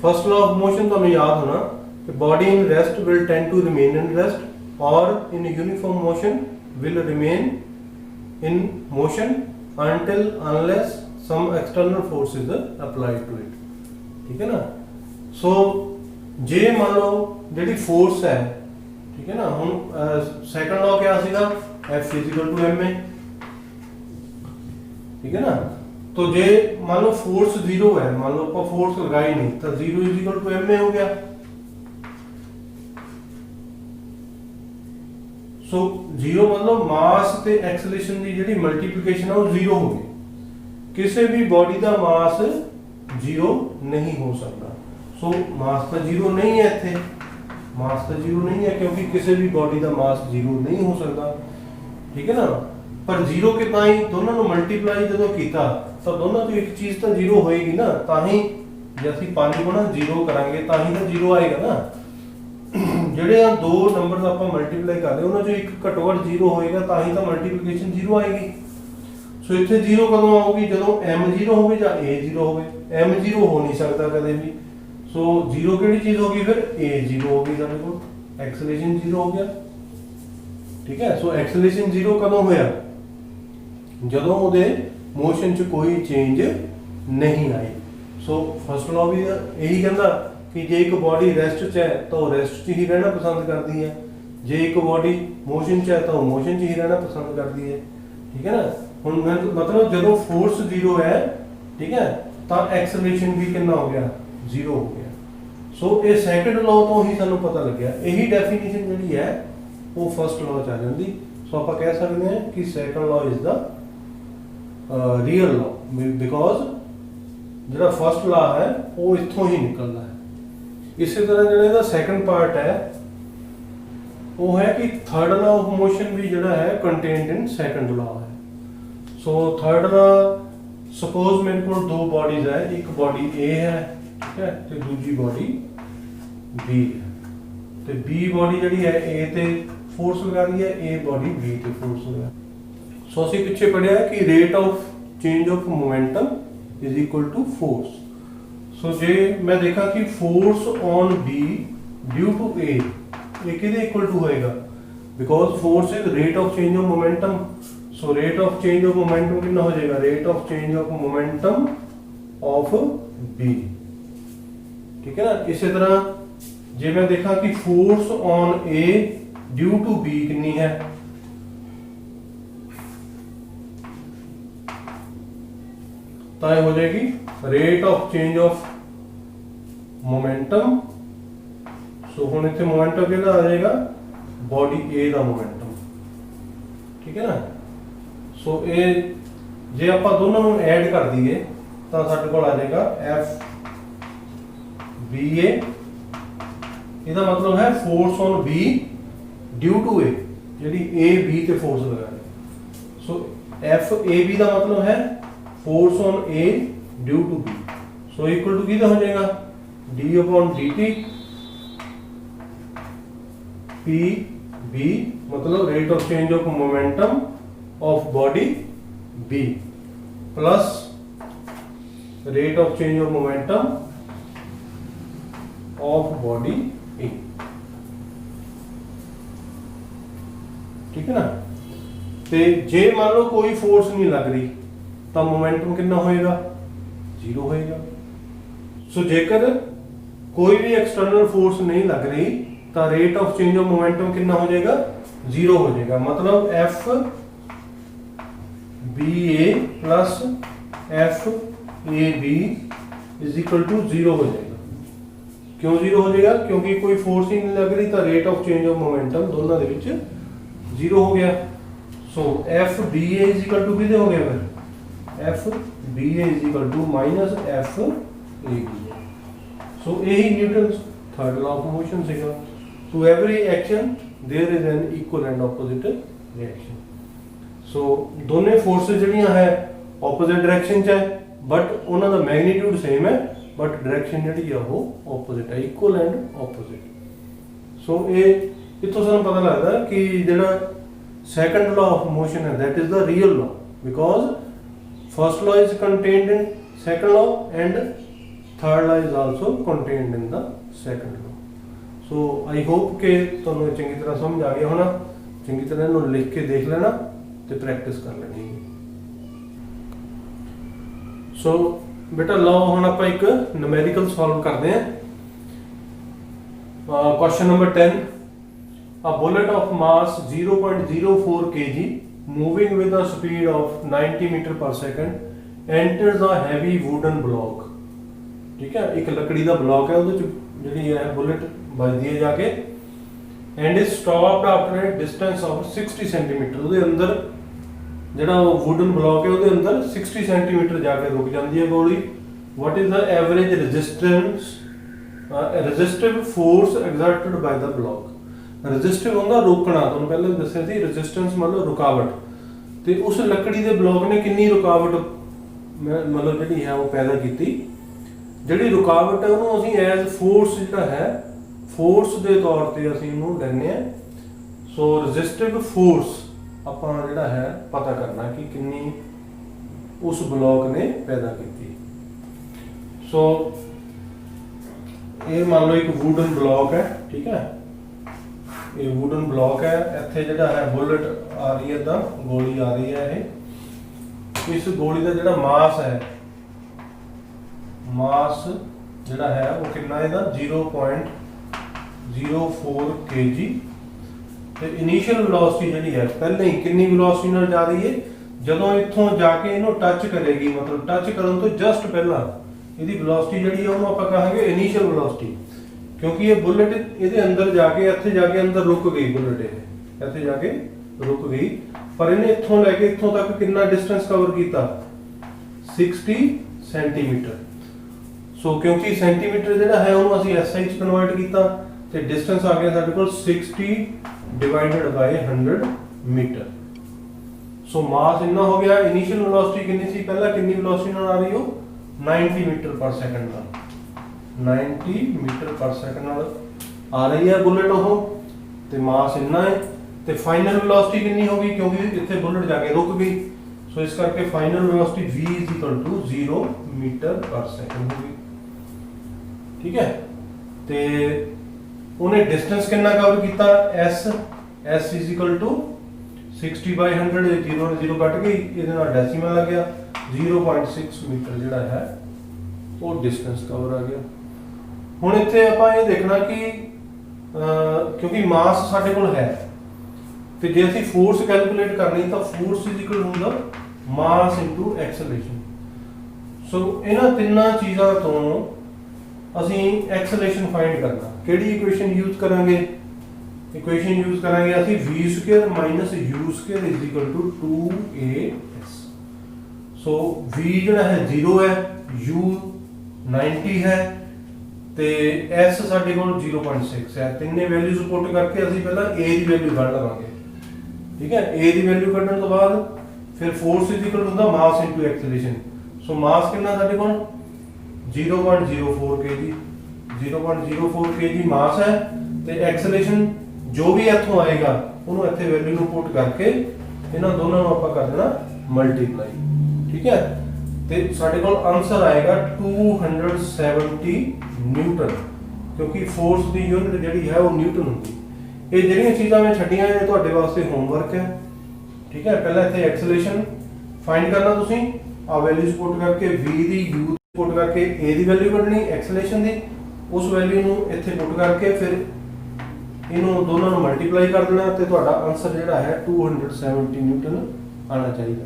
first law of motion ਤੁਹਾਨੂੰ ਯਾਦ ਹੋਣਾ ਕਿ body in rest will tend to remain in rest or in uniform motion will remain in motion until unless some external force is applied to it, ठीक है ना। सो जे मान लो ਜਿਹੜੀ force ਹੈ, ਠੀਕ ਹੈ ਨਾ, ਹੁਣ ਸੈਕੰਡ ਲਾਅ ਕਿਆ ਸੀਗਾ, F = ma, ठीक है ना। तो जे मान लो फोर्स 0 है, मान लो आप फोर्स लगाई नहीं, तो 0 = ma हो गया। सो 0 मतलब मास ते एक्सेलरेशन की जिहड़ी मल्टीप्लिकेशन है वो 0 हो गई। किसी भी बॉडी का मास 0 नहीं हो सकता। सो मास तो 0 नहीं है, इत्थे मास तो 0 नहीं है क्योंकि किसी भी बॉडी का मास 0 नहीं हो सकता, ठीक है ना। पर 0 के ताई दोनों को मल्टीप्लाई जो किया तो दोनों तो एक चीज तो 0 होएगी ना, ताही जे ਅਸੀਂ 5 गुणा 0 करांगे ताही तो 0 आएगा ना। ਜਿਹੜੇ ਆ ਦੋ ਨੰਬਰਸ ਆਪਾਂ ਮਲਟੀਪਲਾਈ ਕਰਦੇ ਉਹਨਾਂ ਚੋਂ ਇੱਕ ਘੱਟੋ ਘੱਟ 0 ਹੋਏਗਾ ਤਾਂ ਹੀ ਤਾਂ ਮਲਟੀਪਲੀਕੇਸ਼ਨ 0 ਆਏਗੀ। ਸੋ ਇੱਥੇ 0 ਕਦੋਂ ਆਊਗੀ, ਜਦੋਂ m 0 ਹੋਵੇ ਜਾਂ a 0 ਹੋਵੇ। m 0 ਹੋ ਨਹੀਂ ਸਕਦਾ ਕਦੇ ਵੀ। ਸੋ 0 ਕਿਹੜੀ ਚੀਜ਼ ਹੋਗੀ, ਫਿਰ a 0 ਹੋਗੀ, ਸਾਡੇ ਕੋਲ ਐਕਸਲਰੇਸ਼ਨ 0 ਹੋ ਗਿਆ, ਠੀਕ ਹੈ। ਸੋ ਐਕਸਲਰੇਸ਼ਨ 0 ਕਦੋਂ ਹੋਇਆ, ਜਦੋਂ ਉਹਦੇ ਮੋਸ਼ਨ 'ਚ ਕੋਈ ਚੇਂਜ ਨਹੀਂ ਆਈ। ਸੋ ਫਸਟ ਲਾਅ ਵੀ ਇਹੀ ਕਹਿੰਦਾ कि जे एक बॉडी रेस्ट च है तो रेस्ट च ही रहना पसंद करती है, जे एक बॉडी मोशन च है तो मोशन च ही रहना पसंद करती है, ठीक है ना। हुण मतलब जदों फोर्स 0 है, ठीक है, तो एक्सेलरेशन भी कितना हो गया, 0 हो गया। सो ये सैकंड लॉ तो ही सानू पता लग गया, यही डेफिनेशन जिहड़ी है वो फर्स्ट लॉ च आ जांदी। सो आपां कह सकते हैं कि second law is the real law, because जिहड़ा फर्स्ट लॉ है वो इत्थों ही निकलदा है। इसी तरह जो सैकंड पार्ट है वो है कि थर्ड लॉ ऑफ मोशन भी जो है कंटेन्ड इन सैकंड लॉ है। सो थर्ड लॉ, सपोज मेरे को दो बॉडीज है, एक बॉडी ए है, ठीक है, तो दूसरी बॉडी बी है। तो बी बॉडी जी है ए ते फोर्स लगा रही है, ए बॉडी बी ते फोर्स लगा। सो असीं पिछे पढ़िया कि rate of change of momentum is equal to force. So जे मैं देखा कि force on B due to A, ये किहदे इक्वल टू होएगा, because force is rate of change of momentum. So rate of change of momentum कितना हो जाएगा, rate of change of momentum of B, ठीक है ना। इसी तरह जे मैं देखा कि force on A due to B कितनी है, तो हो जाएगी rate of change of momentum. So हुण इत्थे मोमेंटम किहदा आ जाएगा, बॉडी ए दा मोमेंटम, ठीक है ना। सो ये जे आपां दोनों नूं ऐड कर दईए तो साडे कोल आ जाएगा एफ बी ए। इहदा मतलब है force on B due to A, जिहड़ी ए बी ते फोर्स लगा रही। सो एफ ए बी दा मतलब है force on A due to B. So equal to किहदा हो जाएगा, d upon d t p B, मतलब rate of change of momentum of body B plus rate of change of momentum of body A, ठीक है ना। ते जे मान लो कोई फोर्स नहीं लग रही तो मोमेंटम कितना होएगा, 0 होएगा। सो जेकर कोई भी एक्सटर्नल फोर्स नहीं लग रही तो rate of change of momentum कितना हो जाएगा, 0 हो जाएगा। मतलब F B A plus F A B is equal to 0 हो जाएगा। क्यों 0 हो जाएगा, क्योंकि कोई फोर्स ही नहीं लग रही तो rate of change of momentum दोनों के विच 0 हो गया। So F B A is equal to कितने हो गया, फिर F B A is equal to minus F A B. So यही Newton's third law of motion सीगा। To every action there is an equal and opposite reaction. So दोनों forces जड़ियां है opposite direction च है, बट उन्हां दा magnitude same है, but direction जड़ी है वो ऑपोजिट है, इक्वल एंड ऑपोजिट। सो ये इत्थों सानूं पता लगदा है कि जिहड़ा सेकंड लॉ ऑफ मोशन है that is the real law, because first law is contained in second law and third law is also contained in the second law. So I hope कि तुहानूं चंगी तरह समझ आ गया होना। चंगी तरह इहनूं लिख के देख लेना ते प्रैक्टिस कर लेनी। सो बेटा लॉ हुण आपां एक न्यूमेरिकल सॉल्व करते हैं। Question number 10, a bullet of mass 0.04 kg moving with a speed of 90 metre per second enters a heavy wooden block. ठीक है, एक लकड़ी का ब्लॉक है, ਉਹਦੇ ਚ ਜਿਹੜੀ ਹੈ बुलेट ਵੱਜਦੀ ਹੈ ਜਾ ਕੇ, and is stopped after a distance of 60 centimetre. ਉਹਦੇ ਅੰਦਰ ਜਿਹੜਾ ਉਹ वुडन ब्लॉक है ਉਹਦੇ ਅੰਦਰ 60 सेंटीमीटर ਜਾ ਕੇ ਰੁਕ ਜਾਂਦੀ ਹੈ ਗੋਲੀ। What is the average resistance resistive force exerted by the block. Resistive ਹੁੰਦਾ ਰੋਕਣਾ, ਤੁਹਾਨੂੰ ਪਹਿਲਾਂ ਦੱਸਿਆ ਸੀ, ਰੈਜ਼ਿਸਟੈਂਸ ਮਤਲਬ ਰੁਕਾਵਟ, ਤੇ ਉਸ ਲੱਕੜੀ ਦੇ ਬਲੌਕ ਨੇ ਕਿੰਨੀ ਰੁਕਾਵਟ ਮਤਲਬ ਜਿਹੜੀ ਹੈ ਉਹ ਪੈਦਾ ਕੀਤੀ। ਜਿਹੜੀ ਰੁਕਾਵਟ ਹੈ ਉਹਨੂੰ ਅਸੀਂ ਐਜ਼ ਫੋਰਸ ਜਿਹੜਾ ਹੈ ਫੋਰਸ ਦੇ ਤੌਰ ਤੇ ਅਸੀਂ ਉਹਨੂੰ ਲੈਂਦੇ ਆ। ਸੋ ਰੈਜ਼ਿਸਟਿਵ ਫੋਰਸ ਆਪਾਂ ਜਿਹੜਾ ਹੈ ਪਤਾ ਕਰਨਾ ਕਿ ਕਿੰਨੀ ਉਸ ਬਲੌਕ ਨੇ ਪੈਦਾ ਕੀਤੀ। ਸੋ ਇਹ ਮੰਨ ਲਓ ਇੱਕ ਵੂਡਨ ਬਲੌਕ ਹੈ, ਠੀਕ ਹੈ, ਇਹ ਵੂਡਨ ਬਲੌਕ ਹੈ, ਇੱਥੇ ਜਿਹੜਾ ਹੈ ਬੁਲਟ ਆ ਰਹੀ ਹੈ, ਤਾਂ ਗੋਲੀ ਆ ਰਹੀ ਹੈ। ਇਹ ਇਸ ਗੋਲੀ ਦਾ ਜਿਹੜਾ ਮਾਸ ਹੈ, ਮਾਸ ਜਿਹੜਾ ਹੈ ਉਹ ਕਿੰਨਾ ਇਹਦਾ 0.04 kg, ਤੇ ਇਨੀਸ਼ੀਅਲ ਵੈਲੋਸਿਟੀ ਜਿਹੜੀ ਹੈ ਪਹਿਲਾਂ ਹੀ ਕਿੰਨੀ ਵੈਲੋਸਿਟੀ ਨਾਲ ਜਾ ਰਹੀ ਹੈ, ਜਦੋਂ ਇੱਥੋਂ ਜਾ ਕੇ ਇਹਨੂੰ ਟੱਚ ਕਰੇਗੀ, ਮਤਲਬ ਟੱਚ ਕਰਨ ਤੋਂ ਜਸਟ ਪਹਿਲਾਂ ਇਹਦੀ ਵੈਲੋਸਿਟੀ ਜਿਹੜੀ ਹੈ ਉਹਨੂੰ ਆਪਾਂ ਕਹਾਂਗੇ ਇਨੀਸ਼ੀਅਲ ਵੈਲੋਸਿਟੀ। ਕਿਉਂਕਿ ਇਹ ਬੁਲਟ ਇਹਦੇ ਅੰਦਰ ਜਾ ਕੇ ਇੱਥੇ ਜਾ ਕੇ ਅੰਦਰ ਰੁਕ ਗਈ, ਬੁਲਟ ਇਹ ਇੱਥੇ ਜਾ ਕੇ ਰੁਕ ਗਈ, ਪਰ ਇਹਨੇ ਇੱਥੋਂ ਲੈ ਕੇ ਇੱਥੋਂ ਤੱਕ ਕਿੰਨਾ ਡਿਸਟੈਂਸ ਕਵਰ ਕੀਤਾ 60 ਸੈਂਟੀਮੀਟਰ। ਸੋ ਕਿਉਂਕਿ ਸੈਂਟੀਮੀਟਰ ਜਿਹੜਾ ਹੈ ਉਹਨੂੰ ਅਸੀਂ SI ਚ ਕਨਵਰਟ ਕੀਤਾ ਤੇ ਡਿਸਟੈਂਸ ਆ ਗਿਆ ਸਾਡੇ ਕੋਲ 60 ਡਿਵਾਈਡਡ ਬਾਈ 100 ਮੀਟਰ। ਸੋ ਮਾਸ ਇੰਨਾ ਹੋ ਗਿਆ। ਇਨੀਸ਼ੀਅਲ ਵੈਲੋਸਿਟੀ ਕਿੰਨੀ ਸੀ, ਪਹਿਲਾਂ ਕਿੰਨੀ ਵੈਲੋਸਿਟੀ ਨਾਲ ਆ ਰਹੀ ਹੋ 90 ਮੀਟਰ ਪਰ ਸੈਕਿੰਡ ਨਾਲ, 90 ਮੀਟਰ ਪਰ ਸੈਕਿੰਡ ਨਾਲ ਆ ਰਹੀ ਹੈ ਬੁਲਟ ਉਹ, ਤੇ ਮਾਸ ਇੰਨਾ ਹੈ। ਤੇ ਫਾਈਨਲ ਵੈਲੋਸਿਟੀ ਕਿੰਨੀ ਹੋ ਗਈ, ਕਿਉਂਕਿ ਇੱਥੇ ਬੁਲਟ ਜਾ ਕੇ ਰੁਕ ਗਈ, ਸੋ ਇਸ ਕਰਕੇ final velocity v 0 metre per second ਹੋ ਗਈ। ਠੀਕ ਹੈ, ਤੇ ਉਹਨੇ ਡਿਸਟੈਂਸ ਕਿੰਨਾ ਕਵਰ ਕੀਤਾ s 60 by 100, 0 ਕੱਟ ਗਈ, ਇਹਦੇ ਨਾਲ ਡੈਸੀਮਲ ਆ ਗਿਆ, 0.6 ਮੀਟਰ ਜਿਹੜਾ ਹੈ ਉਹ ਡਿਸਟੈਂਸ ਕਵਰ ਆ ਗਿਆ। ਹੁਣ ਇੱਥੇ ਆਪਾਂ ਇਹ ਦੇਖਣਾ ਕਿ ਕਿਉਂਕਿ ਮਾਸ ਸਾਡੇ ਕੋਲ ਹੈ, ਤੇ ਜੇ ਅਸੀਂ ਫੋਰਸ ਕੈਲਕੂਲੇਟ ਕਰਨੀ ਤਾਂ ਫੋਰਸ ਇਜ਼ ਇਕੁਅਲ ਹੁੰਦਾ ਮਾਸ ਇਨਟੂ ਐਕਸਲਰੇਸ਼ਨ। ਸੋ ਇਹਨਾਂ ਤਿੰਨਾਂ ਚੀਜ਼ਾਂ ਤੋਂ ਅਸੀਂ ਐਕਸਲਰੇਸ਼ਨ ਫਾਈਂਡ ਕਰਨਾ। ਕਿਹੜੀ ਇਕੁਏਸ਼ਨ ਯੂਜ਼ ਕਰਾਂਗੇ, ਇਕੁਏਸ਼ਨ ਯੂਜ਼ ਕਰਾਂਗੇ ਅਸੀਂ v² - u² = 2as। ਸੋ v ਜਿਹੜਾ ਹੈ 0 ਹੈ, u 90 ਹੈ, ਤੇ s ਸਾਡੇ ਕੋਲ 0.6 ਹੈ। ਤਿੰਨੇ ਵੈਲਿਊਜ਼ ਪੁੱਟ ਕਰਕੇ ਅਸੀਂ ਪਹਿਲਾਂ a ਦੀ ਵੈਲਿਊ ਕੱਢ ਲਵਾਂਗੇ। ਠੀਕ ਹੈ, a ਦੀ ਵੈਲਿਊ ਕੱਢਣ ਤੋਂ ਬਾਅਦ ਫਿਰ ਫੋਰਸ ਇਜ਼ ਇਕੁਅਲ ਹੁੰਦਾ ਮਾਸ ਇਨਟੂ ਐਕਸਲਰੇਸ਼ਨ। ਸੋ ਮਾਸ ਕਿੰਨਾ ਸਾਡੇ ਕੋਲ 0.04 kg, 0.04 kg ਮਾਸ ਹੈ, ਤੇ ਐਕਸਲਰੇਸ਼ਨ ਜੋ ਵੀ ਇੱਥੋਂ ਆਏਗਾ ਉਹਨੂੰ ਇੱਥੇ ਵੈਲਿਊ ਨੂੰ ਪੁੱਟ ਕਰਕੇ ਇਹਨਾਂ ਦੋਨਾਂ ਨੂੰ ਆਪਾਂ ਕਰ ਦੇਣਾ ਮਲਟੀਪਲਾਈ। ਠੀਕ ਹੈ, ਤੇ ਸਾਡੇ ਕੋਲ ਆਨਸਰ ਆਏਗਾ 270 ਨਿਊਟਨ, ਕਿਉਂਕਿ ਫੋਰਸ ਦੀ ਯੂਨਿਟ ਜਿਹੜੀ ਹੈ ਉਹ ਨਿਊਟਨ ਹੁੰਦੀ। ਇਹ ਜਿਹੜੀਆਂ ਚੀਜ਼ਾਂ ਮੈਂ ਛੱਡੀਆਂ ਇਹ ਤੁਹਾਡੇ ਵਾਸਤੇ ਹੋਮਵਰਕ ਹੈ। ਠੀਕ ਹੈ, ਪਹਿਲਾਂ ਇੱਥੇ ਐਕਸਲਰੇਸ਼ਨ ਫਾਈਂਡ ਕਰਨਾ, ਤੁਸੀਂ ਆ ਵੈਲਿਊਜ਼ ਪੁੱਟ ਕਰਕੇ v ਦੀ u ਪੁੱਟ ਕਰਕੇ a ਦੀ ਵੈਲਿਊ ਕੱਢਣੀ, ਐਕਸਲਰੇਸ਼ਨ ਦੀ, ਉਸ ਵੈਲਿਊ ਨੂੰ ਇੱਥੇ ਪੁੱਟ ਕਰਕੇ ਫਿਰ ਇਹਨੂੰ ਦੋਨਾਂ ਨੂੰ ਮਲਟੀਪਲਾਈ ਕਰ ਦੇਣਾ, ਤੇ ਤੁਹਾਡਾ ਆਨਸਰ ਜਿਹੜਾ ਹੈ 270 ਨਿਊਟਨ ਆਣਾ ਚਾਹੀਦਾ।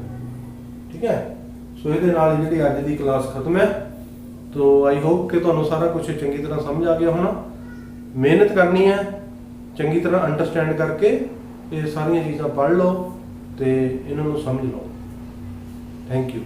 ਠੀਕ ਹੈ, ਸੋ ਇਹਦੇ ਨਾਲ ਜਿਹੜੀ ਅੱਜ ਦੀ ਕਲਾਸ ਖਤਮ ਹੈ। ਤੋ ਆਈ ਹੋਪ ਕਿ ਤੁਹਾਨੂੰ ਸਾਰਾ ਕੁਝ ਚੰਗੀ ਤਰ੍ਹਾਂ ਸਮਝ ਆ ਗਿਆ ਹੋਣਾ। ਮਿਹਨਤ ਕਰਨੀ ਹੈ, ਚੰਗੀ ਤਰ੍ਹਾਂ ਅੰਡਰਸਟੈਂਡ ਕਰਕੇ ਇਹ ਸਾਰੀਆਂ ਚੀਜ਼ਾਂ ਪੜ੍ਹ ਲਓ ਤੇ ਇਹਨਾਂ ਨੂੰ ਸਮਝ ਲਓ। Thank you.